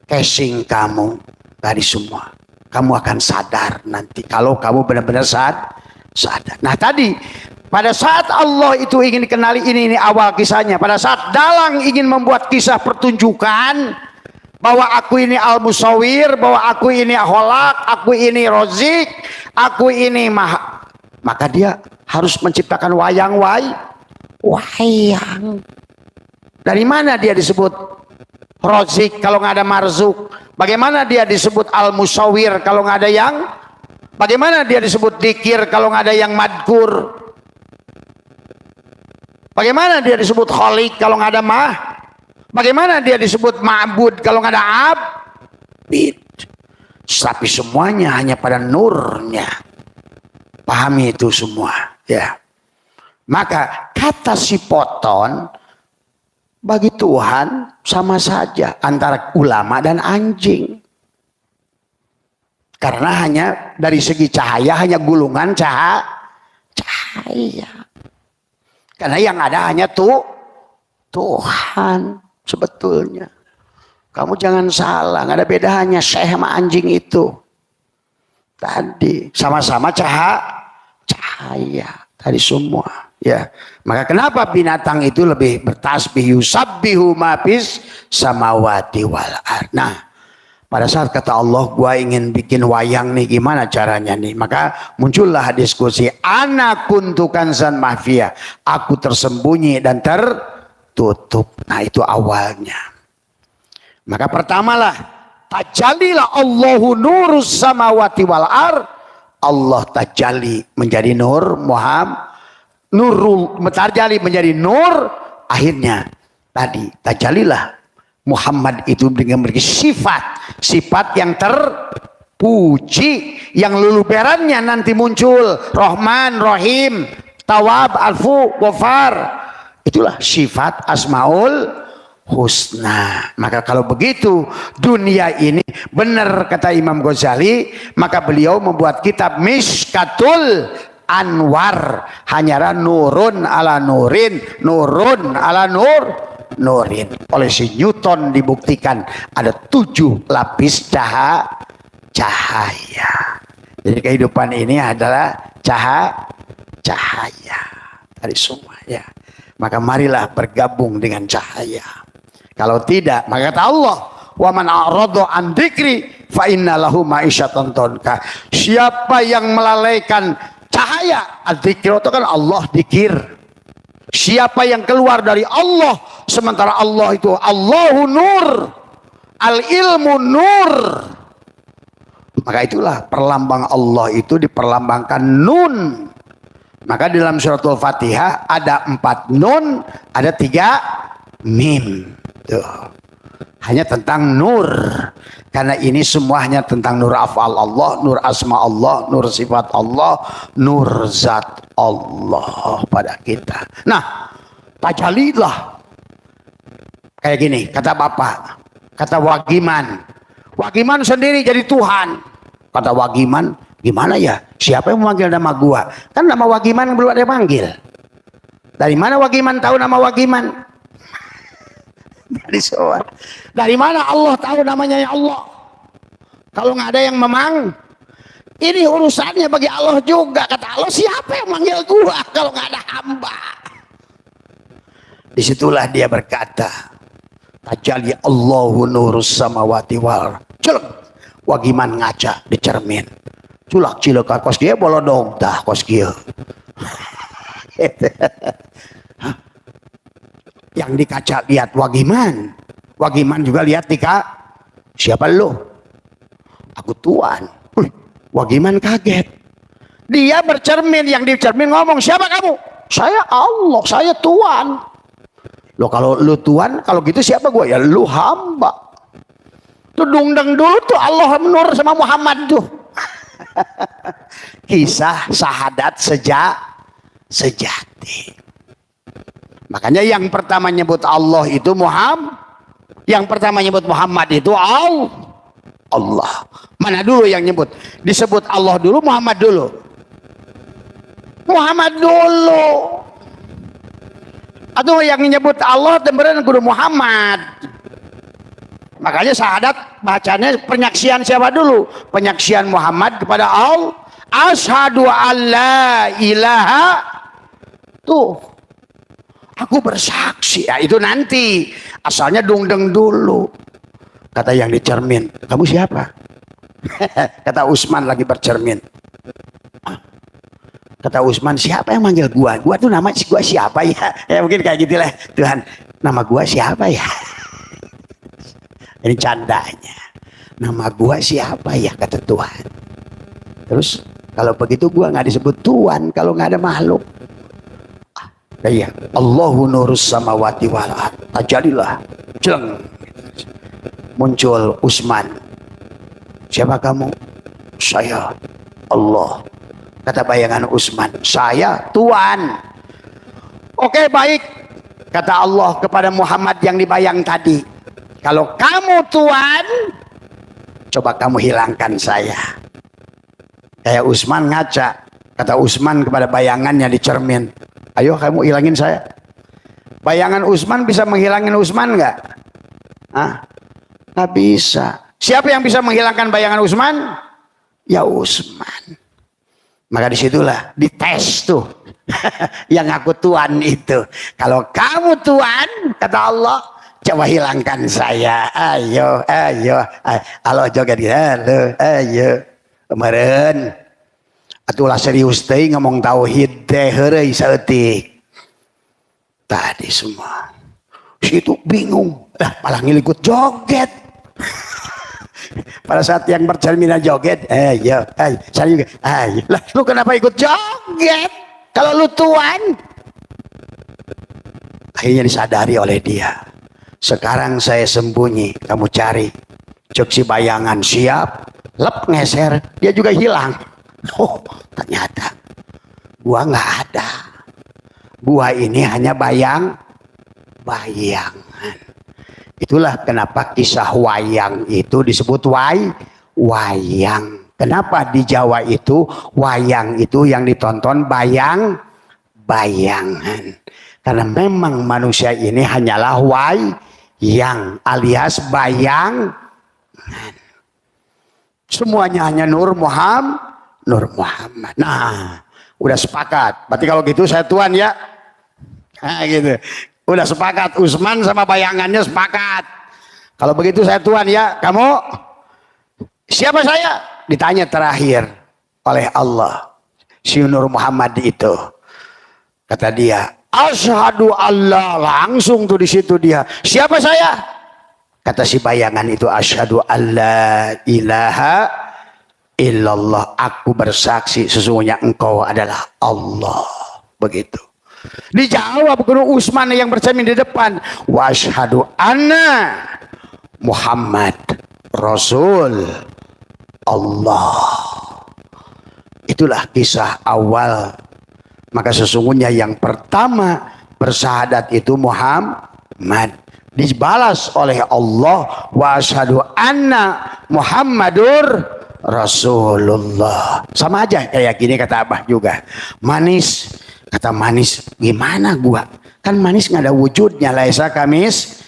Casing kamu dari semua. Kamu akan sadar nanti. Kalau kamu benar-benar sadar. Nah tadi pada saat Allah itu ingin dikenali, ini awal kisahnya. Pada saat dalang ingin membuat kisah pertunjukan bahwa aku ini al-musawir, bahwa aku ini holak, aku ini rozik, aku ini maka dia harus menciptakan wayang. Dari mana dia disebut rozik kalau nggak ada marzuk? Bagaimana dia disebut al-musawir kalau nggak ada yang? Bagaimana dia disebut dikir kalau nggak ada yang madkur? Bagaimana dia disebut kholik kalau nggak ada Bagaimana dia disebut ma'bud kalau nggak ada abid? Tapi semuanya hanya pada nurnya. Pahami itu semua, ya. Maka kata sipoton bagi Tuhan sama saja antara ulama dan anjing. Karena hanya dari segi cahaya hanya gulungan cahaya. Karena yang ada hanya Tuhan sebetulnya. Kamu jangan salah, nggak ada bedanya syekh sama anjing itu. Tadi sama-sama cahaya tadi semua. Ya, maka kenapa binatang itu lebih bertasbih? Yusabbihu ma fis samawati wal ardh. Nah, pada saat kata Allah, gua ingin bikin wayang nih, gimana caranya nih? Maka muncullah diskusi. Ana kuntu kanzan mahfiyah. Aku tersembunyi dan tertutup. Nah itu awalnya. Maka pertamalah, tajallilah Allahu nurus samawati wal ardh. Allah tajalli menjadi nur, nurul tajalli menjadi nur. Akhirnya tadi tajallilah Muhammad itu memiliki sifat yang terpuji, yang luluberannya nanti muncul Rahman, Rahim, Tawab, Alfu, Ghafar. Itulah sifat Asmaul Husna. Maka kalau begitu dunia ini benar kata Imam Ghazali, maka beliau membuat kitab Mishkatul Anwar, hanyalah nurun ala nurin, nurun ala nurin. Oleh si Newton dibuktikan ada 7 lapis cahaya. Jadi kehidupan ini adalah cahaya dari semua, ya. Maka marilah bergabung dengan cahaya. Kalau tidak, maka kata Allah, wa man a'rada an dzikri fa inna lahu ma'isyatan dhanka. Siapa yang melalaikan cahaya, adzikir itu kan Allah dikir. Siapa yang keluar dari Allah, sementara Allah itu Allahu nur, al-ilmu nur. Maka itulah perlambang Allah itu diperlambangkan nun. Maka dalam suratul Fatihah ada 4 nun, ada 3 mim. Tuh. Hanya tentang nur. Karena ini semuanya tentang nur af'al Allah, nur asma Allah, nur sifat Allah, nur zat Allah pada kita. Nah, tajalilah. Kayak gini, kata Bapak, kata Wagiman. Wagiman sendiri jadi Tuhan. Kata Wagiman, gimana ya? Siapa yang memanggil nama gua? Kan nama Wagiman belum ada yang panggil. Dari mana Wagiman tahu nama Wagiman? Disowan. Dari mana Allah tahu namanya ya Allah? Kalau nggak ada yang memang, ini urusannya bagi Allah juga. Kata Allah, siapa yang manggil gua kalau nggak ada hamba? Disitulah dia berkata, tajalli Allahu nurus samawati wal. Celek, wagiman ngaca di cermin. Culak cilek kos dia bolodong dah kos dia. Yang di kaca lihat wagiman. Wagiman juga lihat di kak. Siapa lu? Aku tuan. Wagiman kaget. Dia bercermin, yang di cermin ngomong, siapa kamu? Saya Allah, saya tuan. Loh kalau lu tuan, kalau gitu siapa gue? Ya lu hamba. Tuh dungdeng dulu tuh Allah nur sama Muhammad tuh. Kisah sahadat sejati. Makanya yang pertama nyebut Allah itu Muhammad. Yang pertama nyebut Muhammad itu Allah. Mana dulu yang nyebut? Disebut Allah dulu, Muhammad dulu. Muhammad dulu. Atau yang menyebut Allah temberan kudu Muhammad. Makanya sahadat bacanya penyaksian siapa dulu? Penyaksian Muhammad kepada Allah. Asyhadu alla ilaha. Tuh. Aku bersaksi. Ya itu nanti. Asalnya dungdeng dulu. Kata yang dicermin, kamu siapa? Kata Usman lagi bercermin. Kata Usman, siapa yang manggil gua? Gua tuh nama gua siapa ya? Ya mungkin kayak gitulah. Tuhan, nama gua siapa ya? Ini candanya. Nama gua siapa ya? Kata Tuhan. Terus kalau begitu gua nggak disebut Tuhan kalau nggak ada makhluk. Iya, Allahu nurus samawati wal ardh. Tajalilah, jeleng. Muncul Usman. Siapa kamu? Saya Allah. Kata bayangan Usman, saya Tuhan. Oke baik. Kata Allah kepada Muhammad yang dibayang tadi, kalau kamu Tuhan, coba kamu hilangkan saya. Kayak Usman ngaca. Kata Usman kepada bayangannya di cermin, ayo kamu hilangin saya. Bayangan Usman bisa menghilangin Usman nggak? Nggak bisa. Siapa yang bisa menghilangkan bayangan Usman? Ya Usman. Maka disitulah dites tuh. Yang aku Tuhan itu. Kalau kamu Tuhan, kata Allah, coba hilangkan saya. Ayo. Allah joget gitu. Halo, ayo. Kemarin. Atulah serius teh ngomong tauhid teh heureuy saeutik. Tadi semua. Situ bingung. Malah ngilikut joget. Pada saat yang bercerminan joget, saya juga, lah lu kenapa ikut joget? Kalau lu Tuhan. Akhirnya disadari oleh dia. Sekarang saya sembunyi, kamu cari. Cek si bayangan siap, lep ngeser, dia juga hilang. Oh, ternyata gua nggak ada. Gua ini hanya bayangan. Itulah kenapa kisah wayang itu disebut wayang. Kenapa di Jawa itu wayang itu yang ditonton bayangan. Karena memang manusia ini hanyalah wayang alias bayangan. Semuanya hanya Nur Muhammad. Nah, udah sepakat. Berarti kalau gitu saya Tuhan ya. Nah, gitu. Udah sepakat, Usman sama bayangannya sepakat. Kalau begitu saya Tuhan ya, kamu siapa saya? Ditanya terakhir oleh Allah. Si Nur Muhammad itu. Kata dia, asyhadu Allah. Langsung tuh di situ dia. Siapa saya? Kata si bayangan itu, asyhadu alla ilaha illallah. Aku bersaksi sesungguhnya engkau adalah Allah. Begitu. Dijawab guru Usman yang bercermin di depan, wa asyhadu anna Muhammad Rasul Allah. Itulah kisah awal. Maka sesungguhnya yang pertama bersahadat itu Muhammad. Dibalas oleh Allah, wa asyhadu anna Muhammadur Rasulullah. Sama aja kayak gini kata Abah juga. Manis. Kata manis, gimana gua? Kan manis nggak ada wujudnya, laisa kamis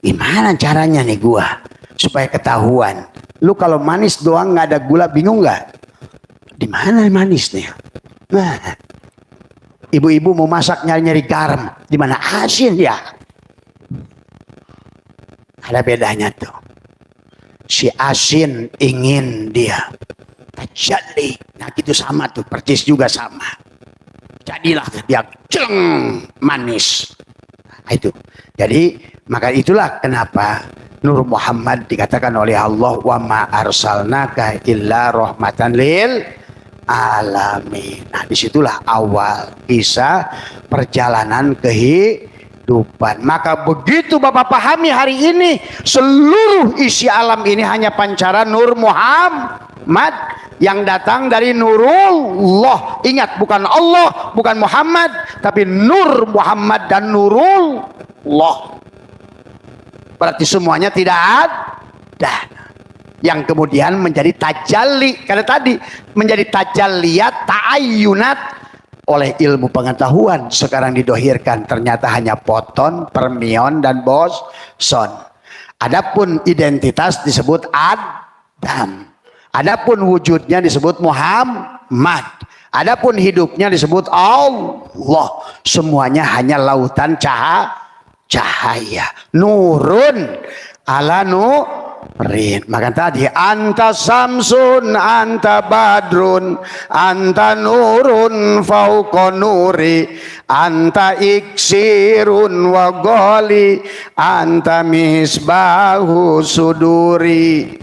Gimana caranya nih gua supaya ketahuan? Lu kalau manis doang nggak ada gula, bingung nggak? Di mana manis nih? Nah, ibu-ibu mau masak nyari-nyari garam, di mana asin ya? Ada bedanya tuh. Si asin ingin dia tajalli, nah gitu sama tuh, percis juga sama. Jadilah dia celeng manis. Nah, itu. Jadi maka itulah kenapa Nur Muhammad dikatakan oleh Allah wa ma arsalnaka illa rahmatan lil alamin. Nah, disitulah awal kisah perjalanan kehidupan. Maka begitu Bapak pahami hari ini, seluruh isi alam ini hanya pancaran Nur Muhammad yang datang dari Nurullah. Ingat, bukan Allah, bukan Muhammad, tapi Nur Muhammad dan Nurullah. Berarti semuanya tidak ada yang kemudian menjadi tajalli, karena tadi menjadi tajalliyat, ta'ayyunat oleh ilmu pengetahuan. Sekarang didohirkan ternyata hanya foton, fermion, dan boson. Adapun identitas disebut Adam. Adapun wujudnya disebut Muhammad. Adapun hidupnya disebut Allah. Semuanya hanya lautan cahaya. Nurun ala nurin. Maka tadi anta samsun, anta badrun, anta nurun fauqa nuri, anta iksirun wa ghali, anta misbahu suduri.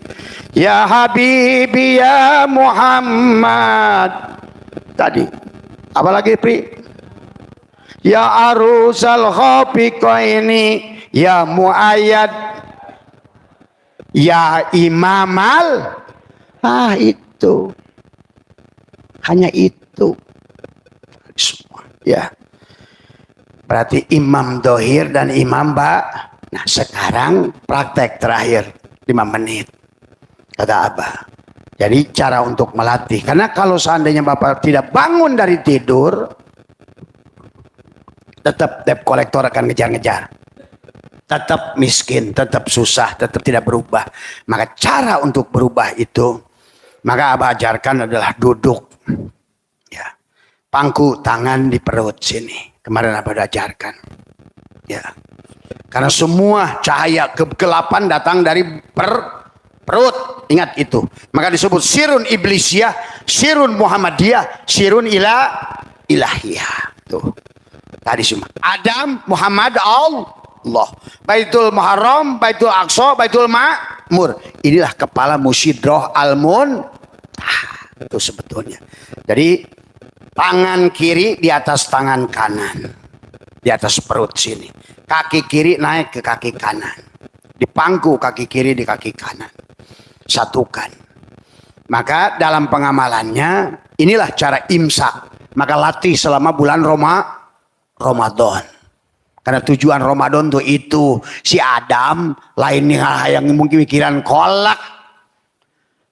Ya Habibi ya Muhammad. Tadi apalagi Pri? Ya arusal khafiqaini, ya muayyad, ya imamal. Itu hanya itu semua ya. Berarti imam dohir dan imam Nah, sekarang praktek terakhir 5 menit kata Abah. Jadi cara untuk melatih, karena kalau seandainya Bapak tidak bangun dari tidur, tetap debt kolektor akan ngejar-ngejar, tetap miskin, tetap susah, tetap tidak berubah. Maka cara untuk berubah itu, maka Abah ajarkan adalah duduk ya, pangku tangan di perut sini. Kemarin Abah ajarkan ya, karena semua cahaya kegelapan datang dari perut. Ingat itu. Maka disebut sirun iblisiyah, sirun muhammadiyah, sirun ilahiyah. Tuh. Tadi semua. Adam, Muhammad, Allah. Baitul Muharram, Baitul Aqsa, Baitul Ma'mur. Inilah kepala Musyidroh Al-Mun. Itu sebetulnya. Jadi tangan kiri di atas tangan kanan. Di atas perut sini. Kaki kiri naik ke kaki kanan. Di pangku kaki kiri di kaki kanan. Satukan. Maka dalam pengamalannya inilah cara imsak. Maka latih selama bulan Ramadan. Karena tujuan Ramadan tuh itu si Adam lainnya yang mungkin pikiran kolak,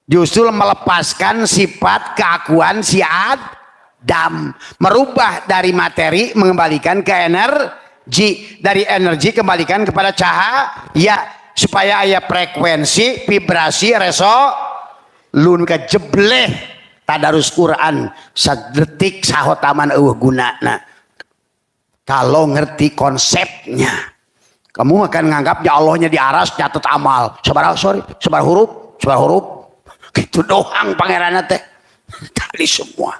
justru melepaskan sifat keakuan si Adam, merubah dari materi mengembalikan ke energi, dari energi kembalikan kepada cahaya. Supaya ayat frekuensi, vibrasi, lun kejebleh tadarus Quran sadetik sahotaman gunana. Kalau ngerti konsepnya, kamu akan nganggap ya Allahnya di aras catat amal. Sebar huruf, gitu doang pangerannya teh. Tadi semua.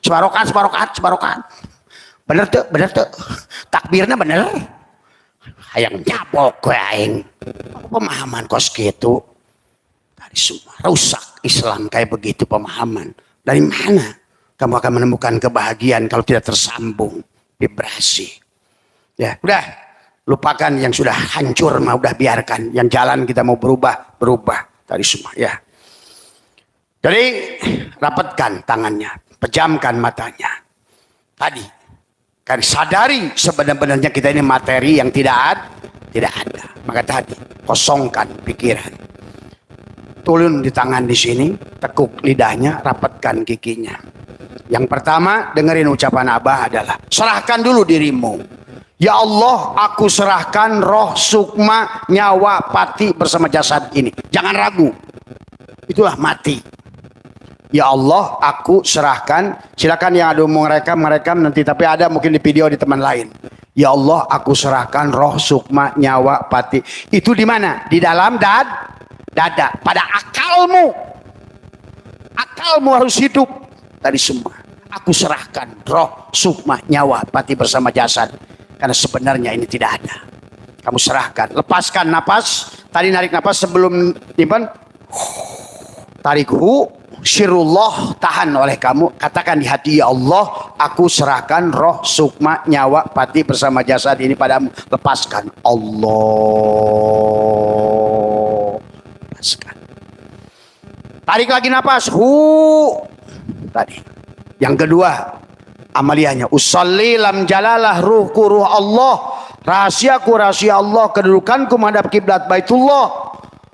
Sebarokan. Bener tuh. Takbirnya bener. Hayang nyabok gue aing. Pemahaman kos gitu. Dari semua rusak Islam kayak begitu pemahaman. Dari mana kamu akan menemukan kebahagiaan kalau tidak tersambung vibrasi? Ya, udah lupakan yang sudah hancur, mah udah biarkan. Yang jalan kita mau berubah dari semua ya. Jadi rapatkan tangannya, pejamkan matanya. Tadi kan sadari sebenarnya kita ini materi yang tidak ada. Maka tadi kosongkan pikiran. Turun di tangan di sini, tekuk lidahnya, rapatkan giginya. Yang pertama dengerin ucapan Abah adalah serahkan dulu dirimu. Ya Allah, aku serahkan roh, sukma, nyawa, pati bersama jasad ini. Jangan ragu. Itulah mati. Ya Allah, aku serahkan. Silakan yang ada mau merekam nanti, tapi ada mungkin di video di teman lain. Ya Allah, aku serahkan roh, sukma, nyawa, pati. Itu di mana? Di dalam dada. Pada akalmu. Akalmu harus hidup tadi semua. Aku serahkan roh, sukma, nyawa, pati bersama jasad. Karena sebenarnya ini tidak ada. Kamu serahkan. Lepaskan napas. Tadi narik napas sebelum timpan. Tarik syirullah, tahan oleh kamu. Katakan di hati, ya Allah, aku serahkan roh, sukma, nyawa, pati bersama jasad ini padamu. Lepaskan. Allah. Lepaskan. Tarik lagi napas. Tadi. Yang kedua, amaliyahnya. Usolli lam jalalah ruhku ruh Allah. Rahasiaku rahasia Allah. Kedudukanku menghadap kiblat Baitullah.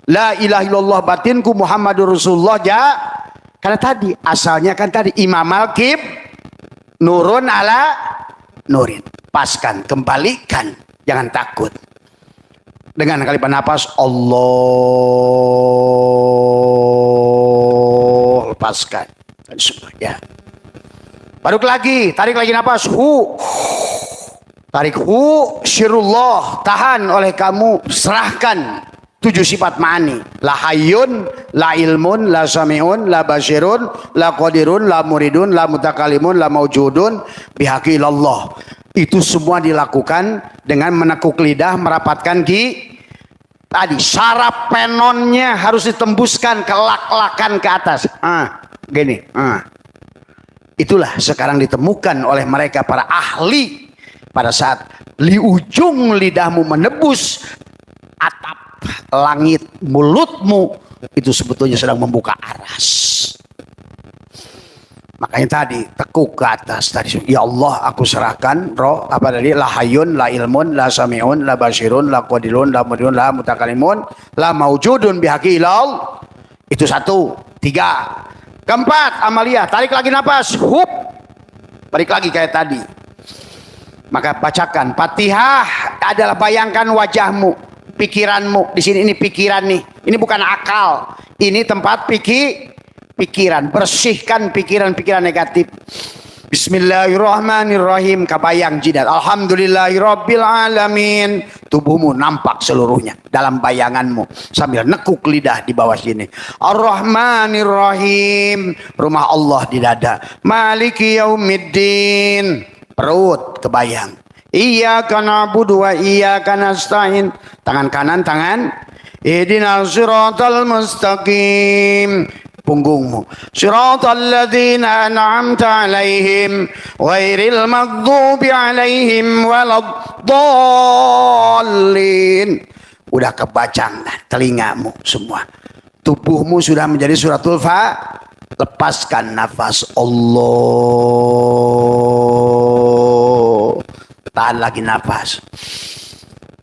La ilaha illallah batinku Muhammadur Rasulullah. Karena tadi asalnya kan tadi imam al-kib nurun ala nurin. Paskan, kembalikan, jangan takut. Dengan kalimat nafas Allah, lepaskan. Ya. Baru lagi, tarik lagi nafas. Tarik syirullah, tahan oleh kamu, serahkan. 7 sifat ma'ani. La hayyun, la ilmun, la sami'un, la basirun, la qadirun, la muridun, la mutakalimun, la maujudun, bihaqi ilallah. Itu semua dilakukan dengan menekuk lidah, merapatkan tadi saraf penonnya harus ditembuskan ke lak-lakan ke atas. Gini. Itulah sekarang ditemukan oleh mereka para ahli. Pada saat di ujung lidahmu menebus atap langit mulutmu, itu sebetulnya sedang membuka aras. Makanya tadi tekuk ke atas tadi. Ya Allah, aku serahkan roh apa tadi? La hayyun, la ilmun, la sami'un, la basirun, la qadirun, la muridun, la mutakalimun, la maujudun bihaqi ilal. Itu 1, 3. Keempat, amaliyah. Tarik lagi nafas. Balik lagi kayak tadi. Maka bacakan Fatihah adalah bayangkan wajahmu, pikiranmu. Di sini ini pikiran nih. Ini bukan akal. Ini tempat pikiran. Bersihkan pikiran-pikiran negatif. Bismillahirrahmanirrahim. Kabayang jidat. Alhamdulillahirabbil alamin. Tubuhmu nampak seluruhnya dalam bayanganmu sambil nekuk lidah di bawah sini. Ar-Rahmanirrahim. Rumah Allah di dada. Maliki yaumiddin. Perut kebayang. Iyyaka na'budu wa iyyaka nasta'in. Tangan kanan, tangan. Ihdinas siratal mustaqim. Punggungmu. Siratal ladzina an'amta 'alaihim ghairil maghdubi 'alaihim waladdallin. Udah kebacang telingamu semua. Tubuhmu sudah menjadi suratul Fatihah. Lepaskan nafas. Allah. Tahan lagi nafas.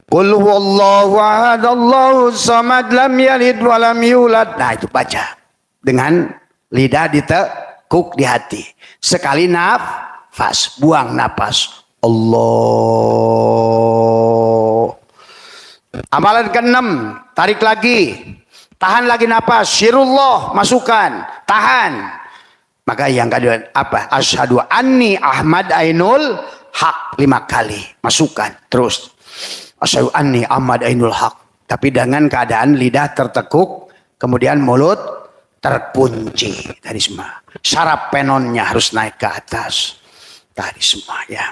Qul huwallahu ahad, Allahus samad, lam yalid wa lam yulad. Nah, itu baca dengan lidah ditekuk di hati. Sekali nafas, buang nafas. Allah. Amalan ke-6, tarik lagi. Tahan lagi nafas. Syirullah, masukkan. Tahan. Maka yang kedua apa? Asyhadu anni Ahmad Ainul Haq 5 kali. Masukkan. Terus. Asyhadu anni Ahmad Ainul Haq. Tapi dengan keadaan lidah tertekuk. Kemudian mulut terkunci. Tadi semua. Saraf penonnya harus naik ke atas. Tadi semua ya.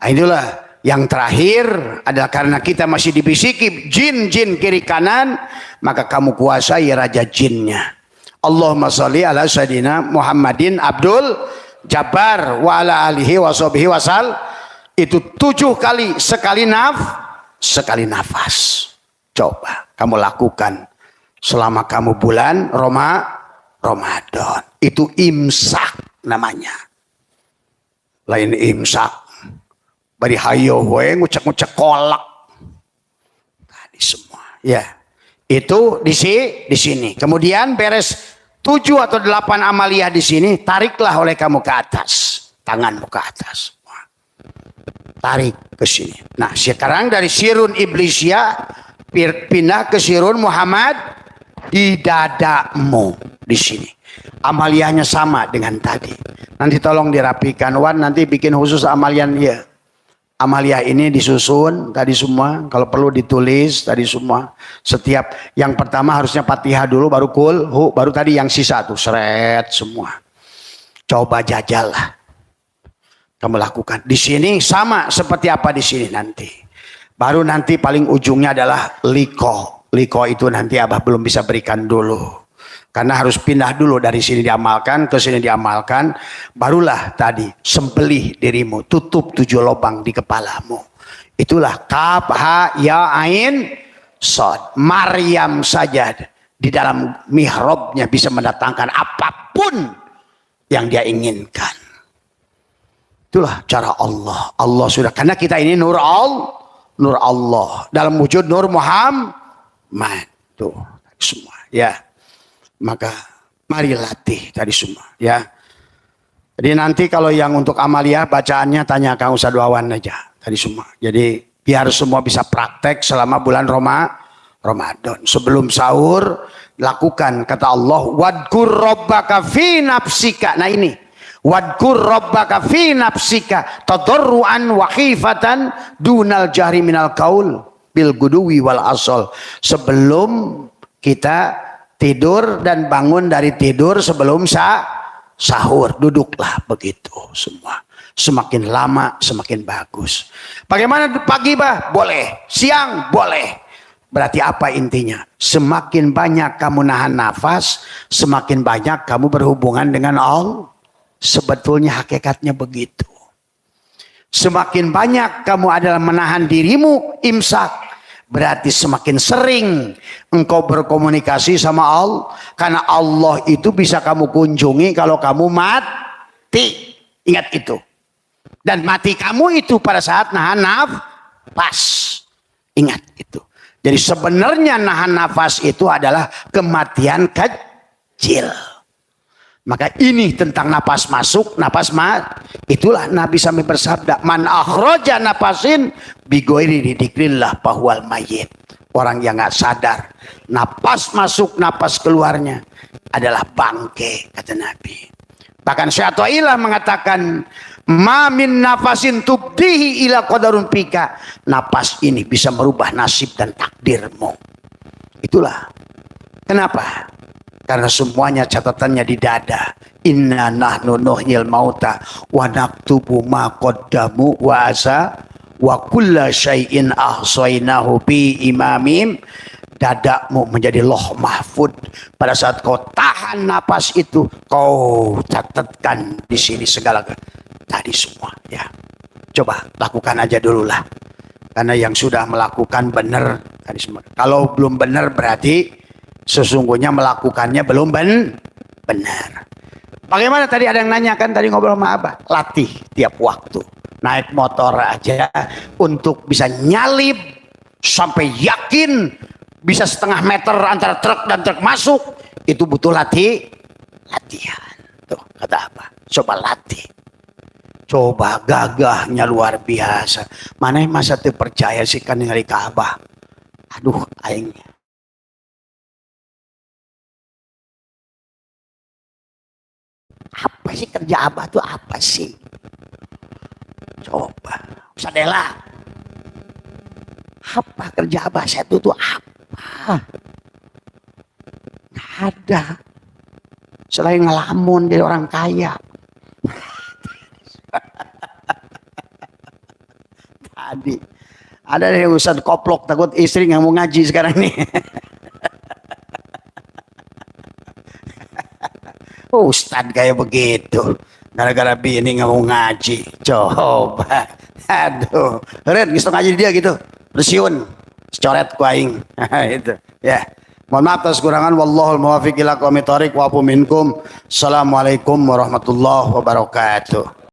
Nah, itulah. Yang terakhir adalah karena kita masih dibisiki jin-jin kiri kanan, maka kamu kuasai raja jinnya. Allahumma sholli ala sayyidina Muhammadin Abdul Jabbar wa ala alihi wa sahbihi wasal. Itu 7 kali, sekali nafas. Coba kamu lakukan selama kamu bulan Ramadan. Itu imsak namanya. Lain imsak. Bari hayo we ngucek-ngucek kolak. Tadi semua. Ya. Itu di sini. Kemudian beres 7 atau 8 amaliyah di sini, tariklah oleh kamu ke atas. Tanganmu ke atas. tarik ke sini. Nah, sekarang dari sirun iblisya pindah ke sirun Muhammad di dadamu di sini. Amaliyahnya sama dengan tadi. Nanti tolong dirapikan, Wan, nanti bikin khusus amalian ya. Amaliyah ini disusun tadi semua, kalau perlu ditulis tadi semua. Setiap yang pertama harusnya Fatihah dulu, baru kul, baru tadi yang sisa tuh seret semua. Coba jajal lah. Kamu lakukan. Di sini sama seperti apa di sini nanti. Baru nanti paling ujungnya adalah liko. Liko itu nanti Abah belum bisa berikan dulu. Karena harus pindah dulu dari sini diamalkan ke sini diamalkan. Barulah tadi sembelih dirimu. Tutup 7 lubang di kepalamu. Itulah kaf, ha, ya, ain, sod. Maryam saja di dalam mihrabnya bisa mendatangkan apapun yang dia inginkan. Itulah cara Allah. Allah sudah, karena kita ini nur Allah dalam wujud Nur Muhammad. Tuh semua ya. Maka mari latih tadi semua ya. Jadi nanti kalau yang untuk amaliyah bacaannya tanya Kang Ustadz Wawan aja tadi semua. Jadi biar semua bisa praktek selama bulan Ramadan. Sebelum sahur lakukan kata Allah, wadkur rabbaka fi nafsika. Nah ini wadkur rabbaka fi nafsika tadarruan wa khifatan dunal jahri minal qaul bil guduwi wal asal. Sebelum kita tidur dan bangun dari tidur sebelum sahur, duduklah begitu semua. Semakin lama semakin bagus. Bagaimana pagi, Bah? Boleh. Siang boleh. Berarti apa intinya? Semakin banyak kamu nahan nafas, semakin banyak kamu berhubungan dengan Allah. Sebetulnya hakikatnya begitu. Semakin banyak kamu adalah menahan dirimu imsak, berarti semakin sering engkau berkomunikasi sama Allah. Karena Allah itu bisa kamu kunjungi kalau kamu mati. Ingat itu. Dan mati kamu itu pada saat nahan nafas. Ingat itu. Jadi sebenarnya nahan nafas itu adalah kematian kecil. Maka ini tentang napas masuk, napas itulah Nabi sampai bersabda, man akhraja napasin bigoiri didikrillah bahwal mayit. Orang yang gak sadar, napas masuk, napas keluarnya adalah bangke, kata Nabi. Bahkan Syaikhullah mengatakan, ma min nafasin tubdihi ila qadarun pika. Napas ini bisa merubah nasib dan takdirmu. Itulah. Kenapa? Karena semuanya catatannya di dada. Inna nahnu nuhyil mauta wa naktubu ma qaddamu wa asa wa kulla syai'in ahsainahu bi imamim. Dadamu menjadi loh mahfud. Pada saat kau tahan napas itu, kau catatkan di sini segala tadi semua ya. Coba lakukan aja dulu lah. Karena yang sudah melakukan benar tadi semua. Kalau belum benar berarti sesungguhnya melakukannya belum benar. Bagaimana tadi ada yang nanya kan tadi ngobrol sama Abah. Latih tiap waktu. Naik motor aja untuk bisa nyalip sampai yakin bisa setengah meter antara truk dan truk masuk. Itu butuh latihan. Tuh kata Abah. Coba latih. Coba gagahnya luar biasa. Mana yang masa terpercaya sih kan ngeri ke Abah. Aduh aing. Apa sih kerja Abah tuh apa sih? Coba. Sadela. Apa kerja Abah saya tuh apa? Nggak ada. Selain ngelamun jadi orang kaya. Tadi. Ada yang Ustadz koplok takut istri nggak mau ngaji sekarang nih. Ustadz kayak begitu. Gara-gara bini nggak mau ngaji. Coba. Aduh. Red, bisa ngaji dia gitu. Bersiun. Coret ku aing. Itu. Ya. Mohon maaf atas kekurangan. Wallahul muwaffiq ila aqwamit thoriq wa afu minkum. Assalamualaikum warahmatullahi wabarakatuh.